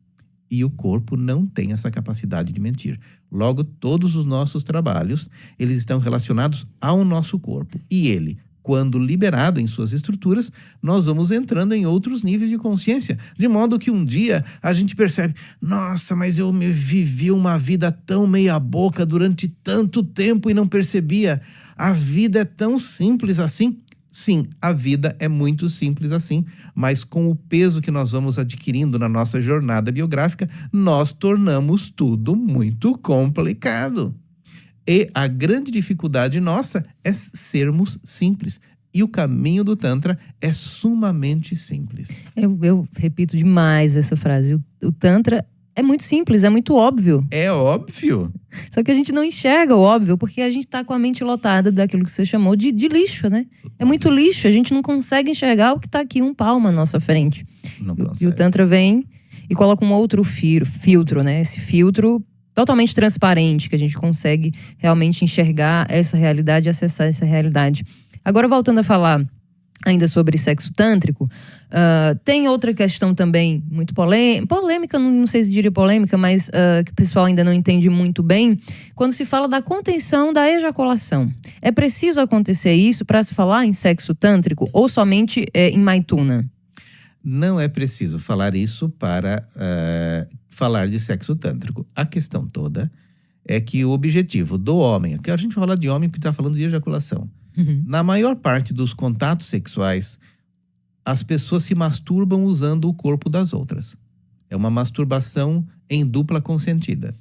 E o corpo não tem essa capacidade de mentir. Logo, todos os nossos trabalhos, eles estão relacionados ao nosso corpo. E ele, quando liberado em suas estruturas, nós vamos entrando em outros níveis de consciência. De modo que um dia a gente percebe, nossa, mas eu vivi uma vida tão meia boca durante tanto tempo e não percebia. A vida é tão simples assim. Sim, a vida é muito simples assim, mas com o peso que nós vamos adquirindo na nossa jornada biográfica, nós tornamos tudo muito complicado. E a grande dificuldade nossa é sermos simples. E o caminho do Tantra é sumamente simples. Eu repito demais essa frase. O Tantra é muito simples, é muito óbvio. É óbvio. Só que a gente não enxerga o óbvio, porque a gente tá com a mente lotada daquilo que você chamou de lixo, né? É muito lixo, a gente não consegue enxergar o que tá aqui um palmo à nossa frente. Não consegue. E o Tantra vem e coloca um outro filtro, né? Esse filtro totalmente transparente, que a gente consegue realmente enxergar essa realidade e acessar essa realidade. Agora, voltando a falar ainda sobre sexo tântrico, tem outra questão também muito polêmica, não sei se diria polêmica, mas que o pessoal ainda não entende muito bem, quando se fala da contenção da ejaculação. É preciso acontecer isso para se falar em sexo tântrico ou somente em Maituna? Não é preciso falar isso para falar de sexo tântrico. A questão toda é que o objetivo do homem, que a gente fala de homem porque está falando de ejaculação. Na maior parte dos contatos sexuais, as pessoas se masturbam usando o corpo das outras. É uma masturbação em dupla consentida.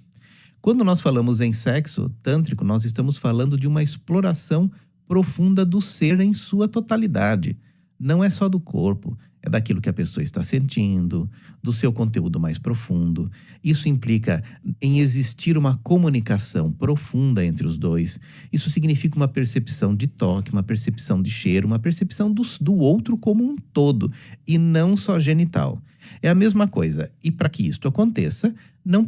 Quando nós falamos em sexo tântrico, nós estamos falando de uma exploração profunda do ser em sua totalidade. Não é só do corpo, é daquilo que a pessoa está sentindo, do seu conteúdo mais profundo. Isso implica em existir uma comunicação profunda entre os dois. Isso significa uma percepção de toque, uma percepção de cheiro, uma percepção do outro como um todo, e não só genital. É a mesma coisa. E para que isto aconteça, não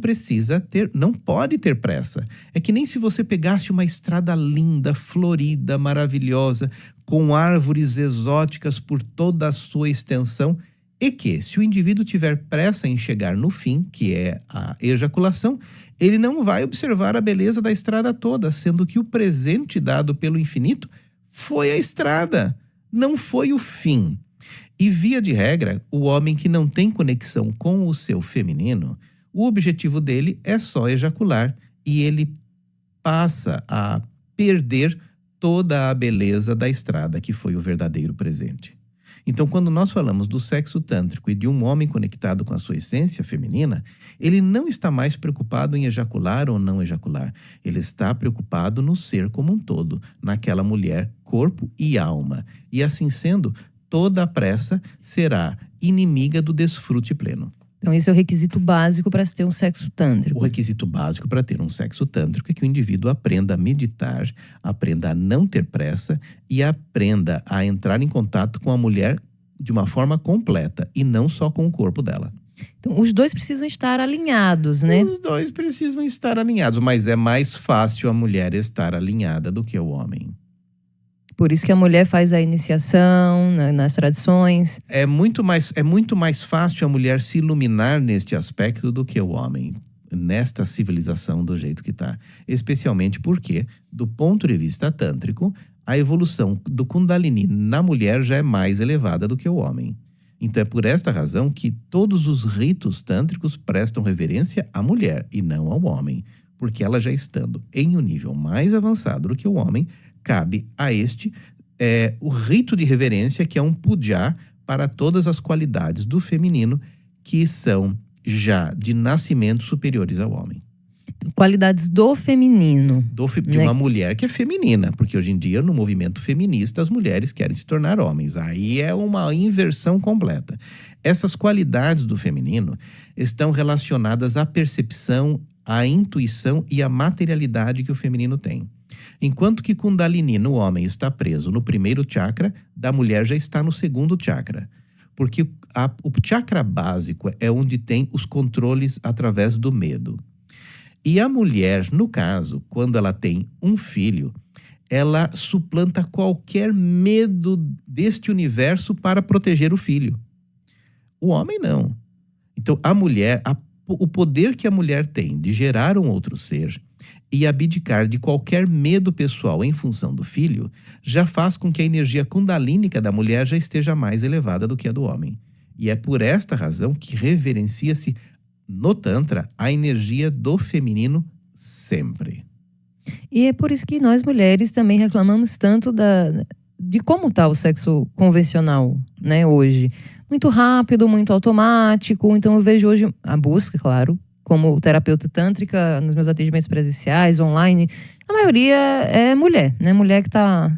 pode ter pressa. É que nem se você pegasse uma estrada linda, florida, maravilhosa, com árvores exóticas por toda a sua extensão, e que, se o indivíduo tiver pressa em chegar no fim, que é a ejaculação, ele não vai observar a beleza da estrada toda, sendo que o presente dado pelo infinito foi a estrada, não foi o fim. E, via de regra, o homem que não tem conexão com o seu feminino, o objetivo dele é só ejacular, e ele passa a perder toda a beleza da estrada, que foi o verdadeiro presente. Então, quando nós falamos do sexo tântrico e de um homem conectado com a sua essência feminina, ele não está mais preocupado em ejacular ou não ejacular. Ele está preocupado no ser como um todo, naquela mulher, corpo e alma. E assim sendo, toda a pressa será inimiga do desfrute pleno. Então esse é o requisito básico para se ter um sexo tântrico. O requisito básico para ter um sexo tântrico é que o indivíduo aprenda a meditar, aprenda a não ter pressa e aprenda a entrar em contato com a mulher de uma forma completa e não só com o corpo dela. Então os dois precisam estar alinhados, né? Os dois precisam estar alinhados, mas é mais fácil a mulher estar alinhada do que o homem. Por isso que a mulher faz a iniciação nas tradições. É muito mais fácil a mulher se iluminar neste aspecto do que o homem, nesta civilização do jeito que está. Especialmente porque, do ponto de vista tântrico, a evolução do Kundalini na mulher já é mais elevada do que o homem. Então é por esta razão que todos os ritos tântricos prestam reverência à mulher e não ao homem. Porque ela já estando em um nível mais avançado do que o homem, cabe a este o rito de reverência, que é um puja para todas as qualidades do feminino que são já de nascimento superiores ao homem. Qualidades do feminino. De uma mulher que é feminina. Porque hoje em dia, no movimento feminista, as mulheres querem se tornar homens. Aí é uma inversão completa. Essas qualidades do feminino estão relacionadas à percepção, à intuição e à materialidade que o feminino tem. Enquanto que Kundalini no homem está preso no primeiro chakra, da mulher já está no segundo chakra. Porque o chakra básico é onde tem os controles através do medo. E a mulher, no caso, quando ela tem um filho, ela suplanta qualquer medo deste universo para proteger o filho. O homem não. Então, a mulher, o poder que a mulher tem de gerar um outro ser e abdicar de qualquer medo pessoal em função do filho, já faz com que a energia kundalínica da mulher já esteja mais elevada do que a do homem. E é por esta razão que reverencia-se no Tantra a energia do feminino sempre. E é por isso que nós mulheres também reclamamos tanto de como está o sexo convencional, né, hoje. Muito rápido, muito automático. Então eu vejo hoje a busca, claro, como terapeuta tântrica, nos meus atendimentos presenciais, online, a maioria é mulher, né? Mulher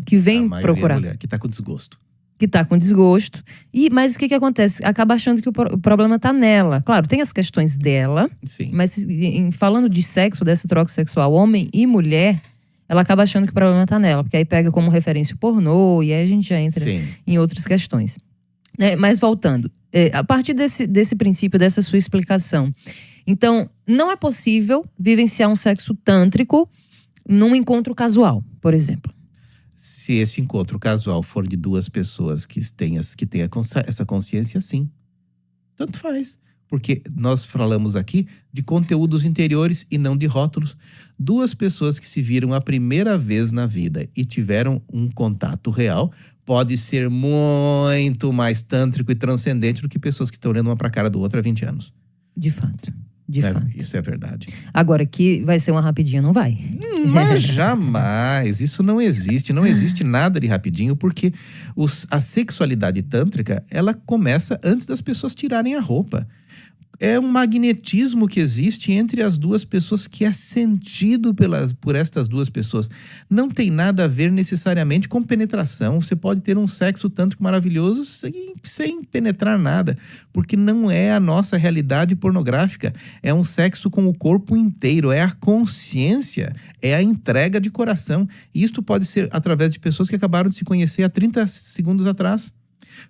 que vem procurar. É mulher que está com desgosto. Que está com desgosto. Mas o que acontece? Acaba achando que o problema está nela. Claro, tem as questões dela, sim, mas falando de sexo, dessa troca sexual, homem e mulher, ela acaba achando que o problema está nela. Porque aí pega como referência o pornô, e aí a gente já entra em outras questões. Mas voltando, a partir desse princípio, dessa sua explicação, então, não é possível vivenciar um sexo tântrico num encontro casual, por exemplo. Se esse encontro casual for de duas pessoas que têm essa consciência, sim. Tanto faz. Porque nós falamos aqui de conteúdos interiores e não de rótulos. Duas pessoas que se viram a primeira vez na vida e tiveram um contato real pode ser muito mais tântrico e transcendente do que pessoas que estão olhando uma para a cara do outro há 20 anos. De fato. De fato. Isso é verdade. Agora, que vai ser uma rapidinha, não vai. Mas jamais. Isso não existe. Não existe nada de rapidinho, porque a sexualidade tântrica, ela começa antes das pessoas tirarem a roupa. É um magnetismo que existe entre as duas pessoas que é sentido por estas duas pessoas. Não tem nada a ver necessariamente com penetração. Você pode ter um sexo tântrico maravilhoso sem penetrar nada, porque não é a nossa realidade pornográfica. É um sexo com o corpo inteiro, é a consciência, é a entrega de coração. E isto pode ser através de pessoas que acabaram de se conhecer há 30 segundos atrás.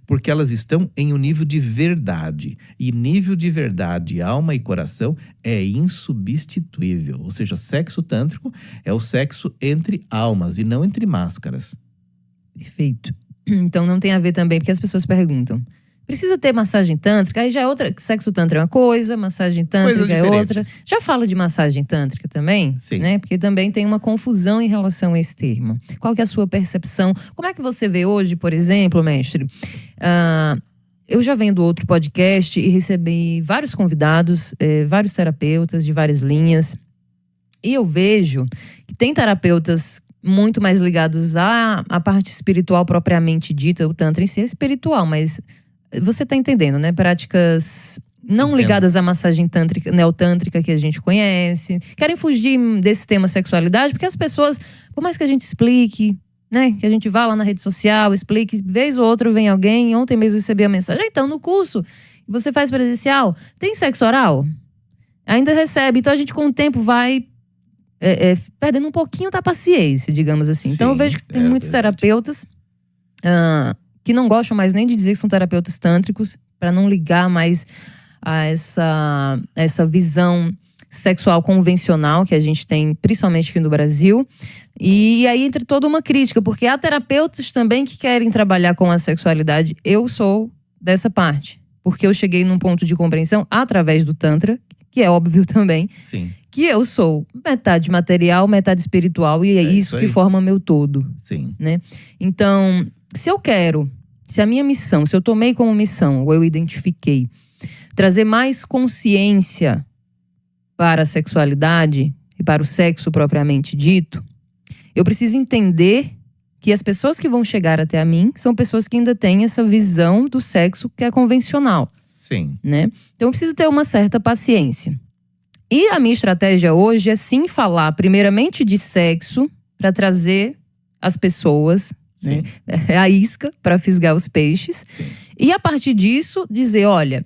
Porque elas estão em um nível de verdade. E nível de verdade, alma e coração é insubstituível. Ou seja, sexo tântrico é o sexo entre almas e não entre máscaras. Perfeito. Então não tem a ver também, porque as pessoas perguntam: precisa ter massagem tântrica? Aí já é outra. Sexo tântrico é uma coisa, massagem tântrica é outra. Já falo de massagem tântrica também, sim, né? Porque também tem uma confusão em relação a esse termo. Qual que é a sua percepção? Como é que você vê hoje, por exemplo, mestre? Eu já venho do outro podcast e recebi vários convidados, vários terapeutas de várias linhas. E eu vejo que tem terapeutas muito mais ligados à parte espiritual propriamente dita. O Tantra em si é espiritual, mas você tá entendendo, né? Práticas não ligadas à massagem tântrica, neotântrica que a gente conhece. Querem fugir desse tema sexualidade, porque as pessoas, por mais que a gente explique, né? Que a gente vá lá na rede social, explique, vez ou outra vem alguém. Ontem mesmo recebi a mensagem: então, no curso, você faz presencial, tem sexo oral? Ainda recebe. Então a gente com o tempo vai perdendo um pouquinho da paciência, digamos assim. Sim, então eu vejo que tem muitos terapeutas que não gostam mais nem de dizer que são terapeutas tântricos, para não ligar mais a essa visão sexual convencional que a gente tem, principalmente aqui no Brasil. E aí entra toda uma crítica, porque há terapeutas também que querem trabalhar com a sexualidade. Eu sou dessa parte, porque eu cheguei num ponto de compreensão através do Tantra, que é óbvio também, sim, que eu sou metade material, metade espiritual, e é isso que forma meu todo. Sim. Né? Então, se a minha missão, se eu tomei como missão, ou eu identifiquei, trazer mais consciência para a sexualidade e para o sexo propriamente dito, eu preciso entender que as pessoas que vão chegar até a mim são pessoas que ainda têm essa visão do sexo que é convencional. Sim. Né? Então eu preciso ter uma certa paciência. E a minha estratégia hoje é sim falar primeiramente de sexo para trazer as pessoas, né, a isca para fisgar os peixes. Sim. E a partir disso dizer, olha,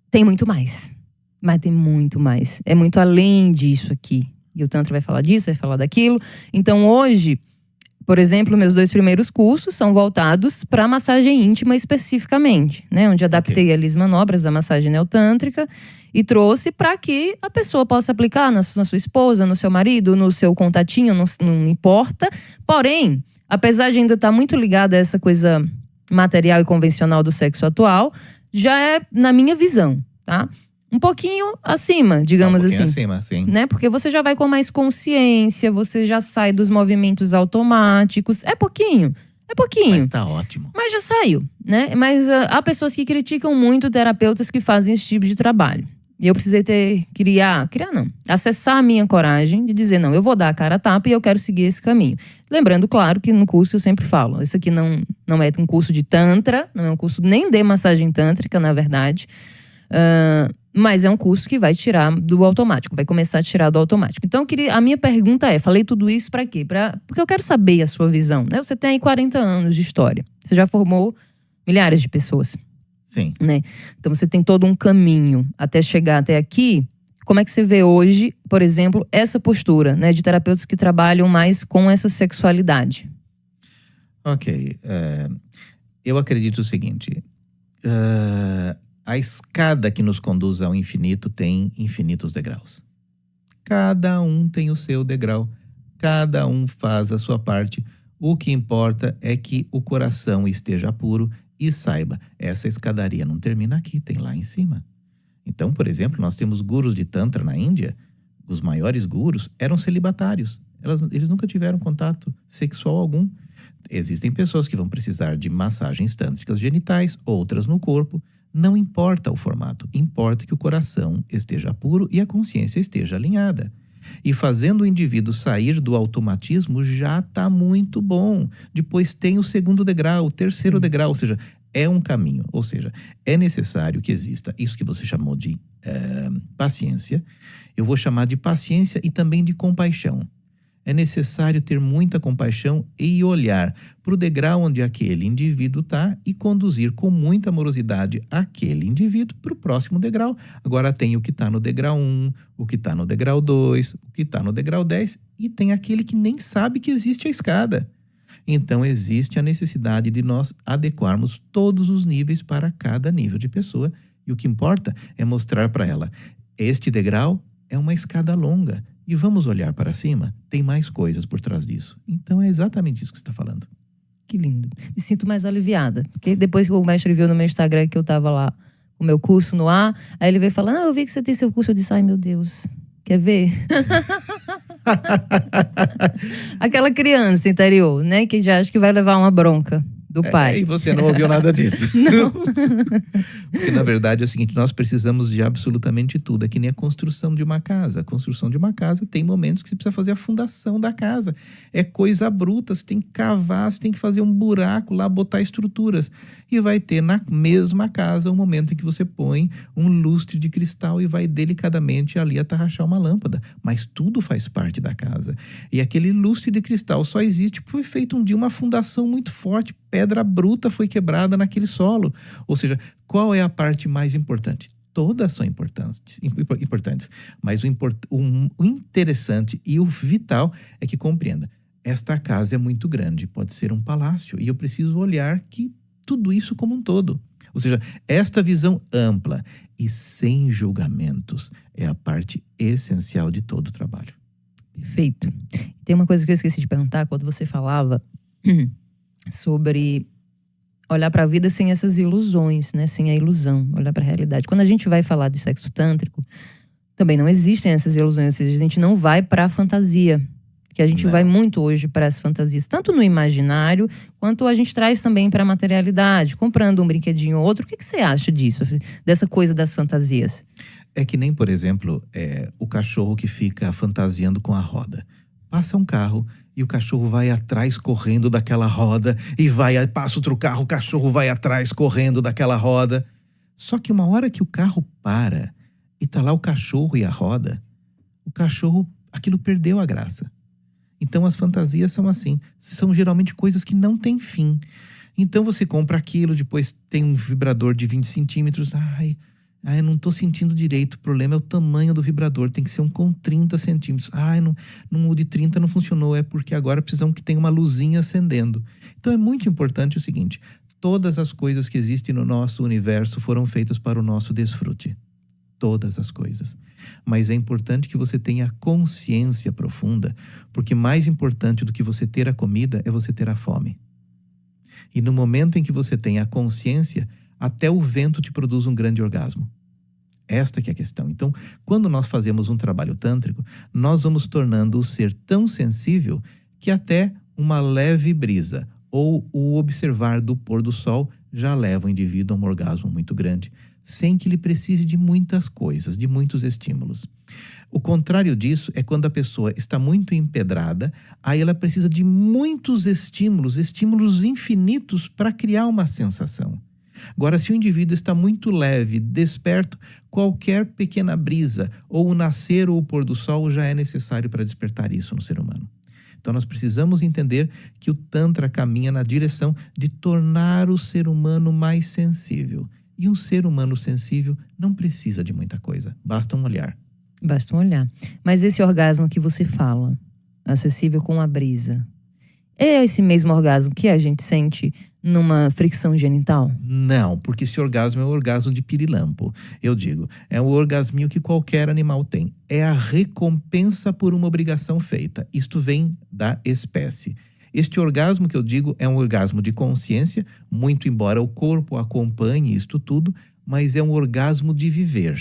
tem muito mais. Mas tem muito mais. É muito além disso aqui. E o Tantra vai falar disso, vai falar daquilo. Então hoje, por exemplo, meus 2 primeiros cursos são voltados para massagem íntima especificamente, né? Onde adaptei ali as manobras da massagem neotântrica e trouxe para que a pessoa possa aplicar na sua esposa, no seu marido, no seu contatinho, não importa. Porém, apesar de ainda estar muito ligada a essa coisa material e convencional do sexo atual, já é, na minha visão, tá? Um pouquinho acima, digamos assim. Acima, sim. Né? Porque você já vai com mais consciência, você já sai dos movimentos automáticos. É pouquinho. Mas tá ótimo. Mas já saiu, né? Mas há pessoas que criticam muito terapeutas que fazem esse tipo de trabalho. E eu precisei acessar a minha coragem de dizer, não, eu vou dar a cara a tapa e eu quero seguir esse caminho. Lembrando, claro, que no curso eu sempre falo, isso aqui não é um curso de tantra, não é um curso nem de massagem tântrica, na verdade. Mas é um curso que vai tirar do automático, vai começar a tirar do automático. Então, a minha pergunta é, falei tudo isso para quê? Porque eu quero saber a sua visão, né? Você tem aí 40 anos de história, você já formou milhares de pessoas. Sim. Né? Então você tem todo um caminho até chegar até aqui. Como é que você vê hoje, por exemplo, essa postura, né, de terapeutas que trabalham mais com essa sexualidade? Ok. Eu acredito o seguinte. A escada que nos conduz ao infinito tem infinitos degraus. Cada um tem o seu degrau. Cada um faz a sua parte. O que importa é que o coração esteja puro e saiba, essa escadaria não termina aqui, tem lá em cima. Então, por exemplo, nós temos gurus de Tantra na Índia. Os maiores gurus eram celibatários. Eles nunca tiveram contato sexual algum. Existem pessoas que vão precisar de massagens tântricas genitais, outras no corpo. Não importa o formato, importa que o coração esteja puro e a consciência esteja alinhada. E fazendo o indivíduo sair do automatismo já está muito bom. Depois tem o segundo degrau, o terceiro degrau, ou seja, é um caminho. Ou seja, é necessário que exista isso que você chamou de paciência. Eu vou chamar de paciência e também de compaixão. É necessário ter muita compaixão e olhar para o degrau onde aquele indivíduo está e conduzir com muita amorosidade aquele indivíduo para o próximo degrau. Agora tem o que está no degrau 1, o que está no degrau 2, o que está no degrau 10 e tem aquele que nem sabe que existe a escada. Então existe a necessidade de nós adequarmos todos os níveis para cada nível de pessoa e o que importa é mostrar para ela, este degrau é uma escada longa. E vamos olhar para cima, tem mais coisas por trás disso. Então é exatamente isso que você está falando. Que lindo. Me sinto mais aliviada. Porque depois que o mestre viu no meu Instagram que eu estava lá com o meu curso no ar, aí ele veio falar, não, eu vi que você tem seu curso. Eu disse, ai meu Deus, quer ver? Aquela criança interior, né, que já acha que vai levar uma bronca do pai. E você não ouviu nada disso. Não. Porque, na verdade, é o seguinte, nós precisamos de absolutamente tudo. É que nem a construção de uma casa. A construção de uma casa tem momentos que você precisa fazer a fundação da casa. É coisa bruta, você tem que cavar, você tem que fazer um buraco lá, botar estruturas. E vai ter na mesma casa um momento em que você põe um lustre de cristal e vai delicadamente ali atarrachar uma lâmpada. Mas tudo faz parte da casa. E aquele lustre de cristal só existe porque foi feito um dia uma fundação muito forte, pedra bruta foi quebrada naquele solo. Ou seja, qual é a parte mais importante? Todas são importantes, mas o interessante e o vital é que compreenda. Esta casa é muito grande, pode ser um palácio, e eu preciso olhar que tudo isso como um todo. Ou seja, esta visão ampla e sem julgamentos é a parte essencial de todo o trabalho. Perfeito. Tem uma coisa que eu esqueci de perguntar quando você falava sobre olhar para a vida sem essas ilusões, né? Sem a ilusão, olhar para a realidade. Quando a gente vai falar de sexo tântrico, também não existem essas ilusões, ou seja, a gente não vai para a fantasia, que a gente vai muito hoje para as fantasias, tanto no imaginário, quanto a gente traz também para a materialidade, comprando um brinquedinho ou outro. O que você acha disso, dessa coisa das fantasias? É que nem, por exemplo, o cachorro que fica fantasiando com a roda. Passa um carro e o cachorro vai atrás correndo daquela roda e passa outro carro, o cachorro vai atrás correndo daquela roda. Só que uma hora que o carro para, e tá lá o cachorro e a roda, o cachorro, aquilo perdeu a graça. Então as fantasias são assim, são geralmente coisas que não têm fim. Então você compra aquilo, depois tem um vibrador de 20 centímetros, eu não tô sentindo direito, o problema é o tamanho do vibrador, tem que ser um com 30 centímetros. O de 30 não funcionou, é porque agora precisamos que tenha uma luzinha acendendo. Então é muito importante o seguinte, todas as coisas que existem no nosso universo foram feitas para o nosso desfrute. Todas as coisas. Mas é importante que você tenha consciência profunda, porque mais importante do que você ter a comida é você ter a fome. E no momento em que você tem a consciência, até o vento te produz um grande orgasmo. Esta que é a questão. Então, quando nós fazemos um trabalho tântrico, nós vamos tornando o ser tão sensível que até uma leve brisa ou o observar do pôr do sol já leva o indivíduo a um orgasmo muito grande, sem que ele precise de muitas coisas, de muitos estímulos. O contrário disso é quando a pessoa está muito empedrada, aí ela precisa de muitos estímulos infinitos para criar uma sensação. Agora, se o indivíduo está muito leve, desperto, qualquer pequena brisa, ou o nascer ou o pôr do sol já é necessário para despertar isso no ser humano. Então nós precisamos entender que o Tantra caminha na direção de tornar o ser humano mais sensível. E um ser humano sensível não precisa de muita coisa, basta um olhar. Basta um olhar. Mas esse orgasmo que você fala, acessível com a brisa, é esse mesmo orgasmo que a gente sente numa fricção genital? Não, porque esse orgasmo é o orgasmo de pirilampo. Eu digo, é o orgasminho que qualquer animal tem. É a recompensa por uma obrigação feita. Isto vem da espécie. Este orgasmo que eu digo é um orgasmo de consciência, muito embora o corpo acompanhe isto tudo, mas é um orgasmo de viver.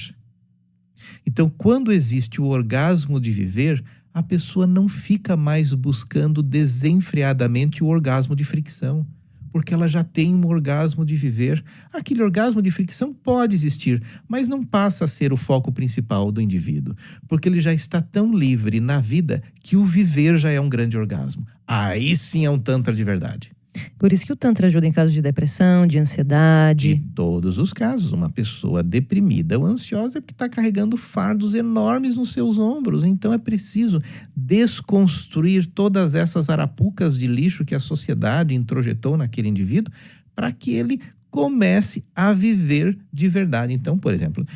Então, quando existe o orgasmo de viver, a pessoa não fica mais buscando desenfreadamente o orgasmo de fricção, porque ela já tem um orgasmo de viver. Aquele orgasmo de fricção pode existir, mas não passa a ser o foco principal do indivíduo, porque ele já está tão livre na vida que o viver já é um grande orgasmo. Aí sim é um Tantra de verdade. Por isso que o Tantra ajuda em casos de depressão, de ansiedade. De todos os casos, uma pessoa deprimida ou ansiosa é porque está carregando fardos enormes nos seus ombros. Então é preciso desconstruir todas essas arapucas de lixo que a sociedade introjetou naquele indivíduo para que ele comece a viver de verdade. Então, por exemplo,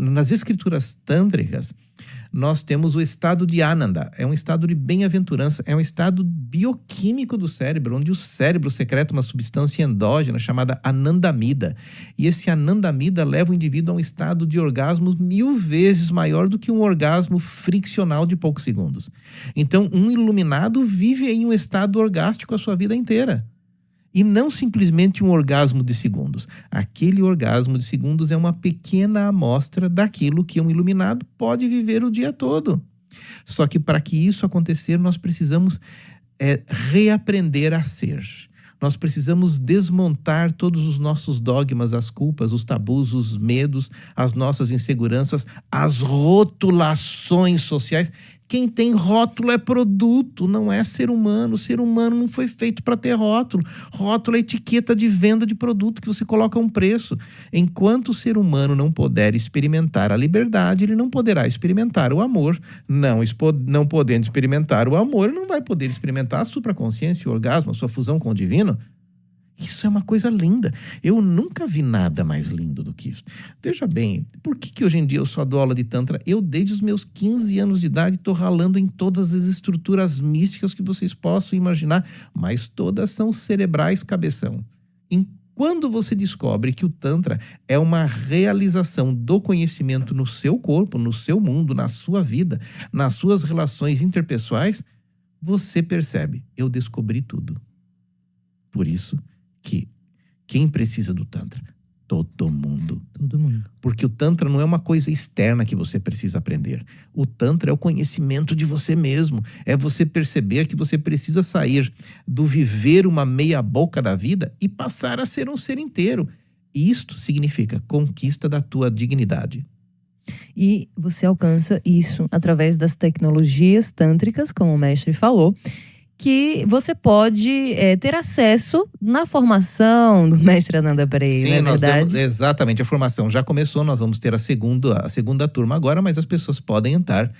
nas escrituras tântricas, nós temos o estado de Ananda, é um estado de bem-aventurança, é um estado bioquímico do cérebro, onde o cérebro secreta uma substância endógena chamada anandamida. E esse anandamida leva o indivíduo a um estado de orgasmo 1000 vezes maior do que um orgasmo friccional de poucos segundos. Então, um iluminado vive em um estado orgástico a sua vida inteira. E não simplesmente um orgasmo de segundos. Aquele orgasmo de segundos é uma pequena amostra daquilo que um iluminado pode viver o dia todo. Só que para que isso acontecer, nós precisamos reaprender a ser. Nós precisamos desmontar todos os nossos dogmas, as culpas, os tabus, os medos, as nossas inseguranças, as rotulações sociais. Quem tem rótulo é produto, não é ser humano. O ser humano não foi feito para ter rótulo. Rótulo é etiqueta de venda de produto que você coloca um preço. Enquanto o ser humano não puder experimentar a liberdade, ele não poderá experimentar o amor. Não podendo experimentar o amor, ele não vai poder experimentar a supraconsciência, o orgasmo, a sua fusão com o divino. Isso é uma coisa linda. Eu nunca vi nada mais lindo do que isso. Veja bem, por que hoje em dia eu só dou aula de Tantra? Eu, desde os meus 15 anos de idade, estou ralando em todas as estruturas místicas que vocês possam imaginar, mas todas são cerebrais cabeção. Quando você descobre que o Tantra é uma realização do conhecimento no seu corpo, no seu mundo, na sua vida, nas suas relações interpessoais, você percebe, eu descobri tudo. Por isso que quem precisa do Tantra? Todo mundo. Todo mundo. Porque o Tantra não é uma coisa externa que você precisa aprender. O Tantra é o conhecimento de você mesmo. É você perceber que você precisa sair do viver uma meia boca da vida e passar a ser um ser inteiro. E isto significa conquista da tua dignidade. E você alcança isso através das tecnologias tântricas, como o mestre falou, que você pode ter acesso na formação do mestre Ananda Prey, não é verdade? Exatamente, a formação já começou, nós vamos ter a segunda turma agora, mas as pessoas podem entrar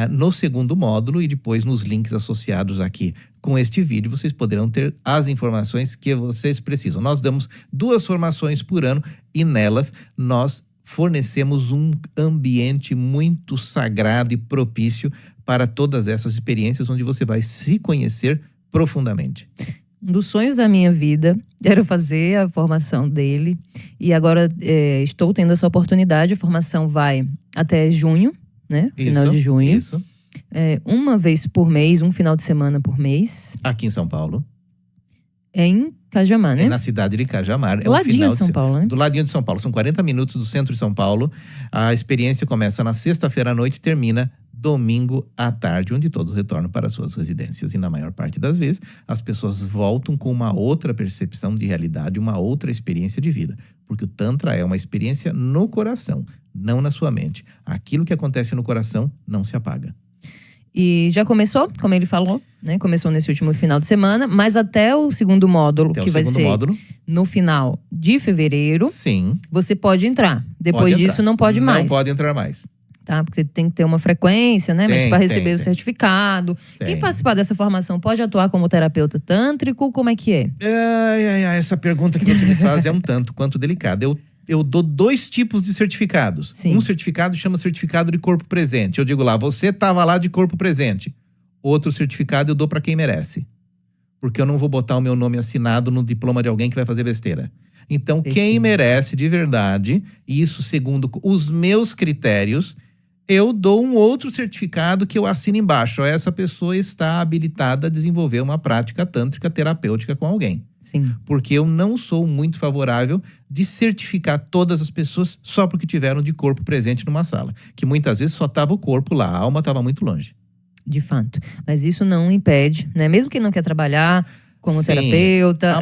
no segundo módulo e depois nos links associados aqui com este vídeo, vocês poderão ter as informações que vocês precisam. Nós damos 2 formações por ano e nelas nós fornecemos um ambiente muito sagrado e propício para todas essas experiências onde você vai se conhecer profundamente. Um dos sonhos da minha vida era fazer a formação dele e agora estou tendo essa oportunidade. A formação vai até junho, né? Final de junho. Isso. Uma vez por mês, um final de semana por mês. Aqui em São Paulo. Em Cajamar, né? É na cidade de Cajamar. Do ladinho de São Paulo, né? Do ladinho de São Paulo. São 40 minutos do centro de São Paulo. A experiência começa na sexta-feira à noite e termina domingo à tarde, onde todos retornam para suas residências. E na maior parte das vezes, as pessoas voltam com uma outra percepção de realidade, uma outra experiência de vida. Porque o Tantra é uma experiência no coração, não na sua mente. Aquilo que acontece no coração não se apaga. E já começou, como ele falou, né? Começou nesse último final de semana, mas até o segundo módulo, que vai ser no final de fevereiro. Sim. Você pode entrar. Depois disso, não pode mais. Não pode entrar mais. Tá? Porque tem que ter uma frequência, né? Mas para receber o certificado. Quem participar dessa formação pode atuar como terapeuta tântrico? Como é que é? Essa pergunta que você me faz é um tanto quanto delicada. Eu dou 2 tipos de certificados. Sim. Um certificado chama certificado de corpo presente. Eu digo lá, você estava lá de corpo presente. Outro certificado eu dou para quem merece. Porque eu não vou botar o meu nome assinado no diploma de alguém que vai fazer besteira. Então, quem merece de verdade, isso segundo os meus critérios, eu dou um outro certificado que eu assino embaixo. Essa pessoa está habilitada a desenvolver uma prática tântrica terapêutica com alguém. Sim. Porque eu não sou muito favorável de certificar todas as pessoas só porque tiveram de corpo presente numa sala. Que muitas vezes só estava o corpo lá, a alma estava muito longe. De fato. Mas isso não impede, né? Mesmo quem não quer trabalhar como terapeuta.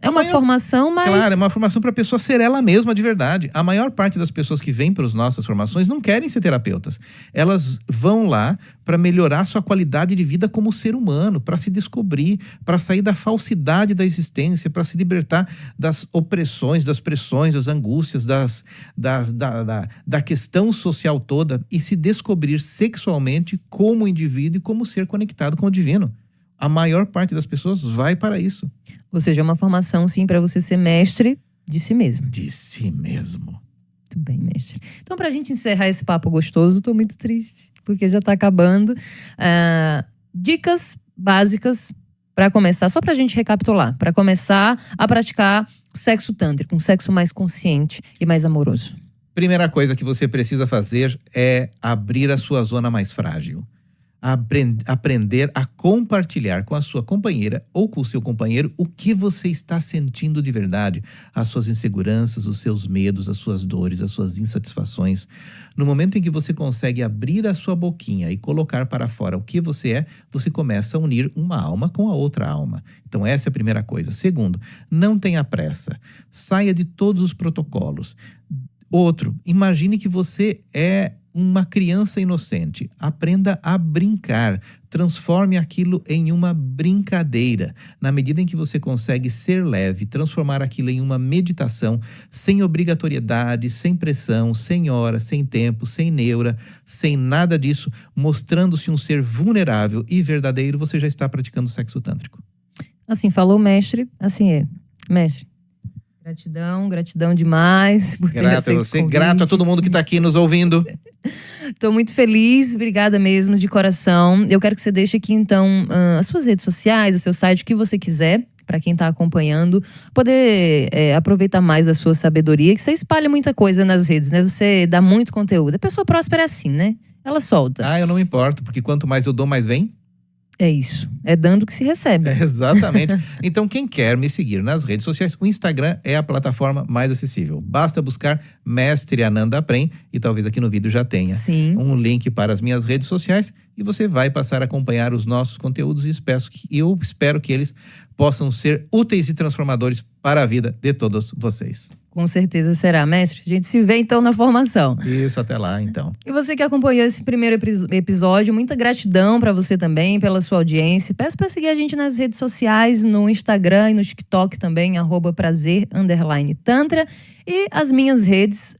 É uma formação, mas... Claro, é uma formação para a pessoa ser ela mesma de verdade. A maior parte das pessoas que vêm para as nossas formações não querem ser terapeutas. Elas vão lá para melhorar sua qualidade de vida como ser humano, para se descobrir, para sair da falsidade da existência, para se libertar das opressões, das pressões, das angústias, da questão social toda e se descobrir sexualmente como indivíduo e como ser conectado com o divino. A maior parte das pessoas vai para isso. Ou seja, é uma formação, sim, para você ser mestre de si mesmo. De si mesmo. Muito bem, mestre. Então, pra gente encerrar esse papo gostoso, tô muito triste, porque já tá acabando. Dicas básicas para começar, só pra gente recapitular. Para começar a praticar o sexo tântrico, um sexo mais consciente e mais amoroso. Primeira coisa que você precisa fazer é abrir a sua zona mais frágil. Aprender a compartilhar com a sua companheira ou com o seu companheiro o que você está sentindo de verdade, as suas inseguranças, os seus medos, as suas dores, as suas insatisfações. No momento em que você consegue abrir a sua boquinha e colocar para fora o que você é, você começa a unir uma alma com a outra alma. Então essa é a primeira coisa. Segundo, não tenha pressa. Saia de todos os protocolos. Outro, imagine que você é uma criança inocente. Aprenda a brincar. Transforme aquilo em uma brincadeira. Na medida em que você consegue ser leve, transformar aquilo em uma meditação, sem obrigatoriedade, sem pressão, sem hora, sem tempo, sem neura, sem nada disso, mostrando-se um ser vulnerável e verdadeiro, você já está praticando sexo tântrico. Assim falou o mestre, assim é. Mestre. Gratidão demais. Grato a você, grato a todo mundo que está aqui nos ouvindo. Estou muito feliz, obrigada mesmo, de coração. Eu quero que você deixe aqui, então, as suas redes sociais, o seu site, o que você quiser, para quem está acompanhando, poder aproveitar mais da sua sabedoria, que você espalha muita coisa nas redes, né? Você dá muito conteúdo. A pessoa próspera é assim, né? Ela solta. Eu não me importo, porque quanto mais eu dou, mais vem. É isso. É dando que se recebe. Exatamente. Então, quem quer me seguir nas redes sociais, o Instagram é a plataforma mais acessível. Basta buscar Mestre Ananda Prem e talvez aqui no vídeo já tenha um link para as minhas redes sociais e você vai passar a acompanhar os nossos conteúdos e eu espero que eles possam ser úteis e transformadores para a vida de todos vocês. Com certeza será, mestre. A gente se vê então na formação. Isso, até lá então. E você que acompanhou esse primeiro episódio, muita gratidão para você também, pela sua audiência. Peço para seguir a gente nas redes sociais, no Instagram e no TikTok também, @prazer_tantra. E as minhas redes,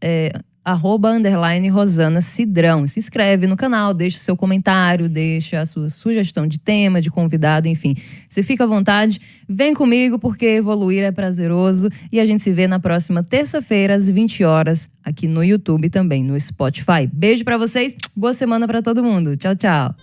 @Rosana Cidrão. Se inscreve no canal, deixa seu comentário, deixa a sua sugestão de tema, de convidado, enfim. Você fica à vontade, vem comigo porque evoluir é prazeroso e a gente se vê na próxima terça-feira às 20 horas aqui no YouTube e também no Spotify. Beijo pra vocês, boa semana pra todo mundo. Tchau, tchau.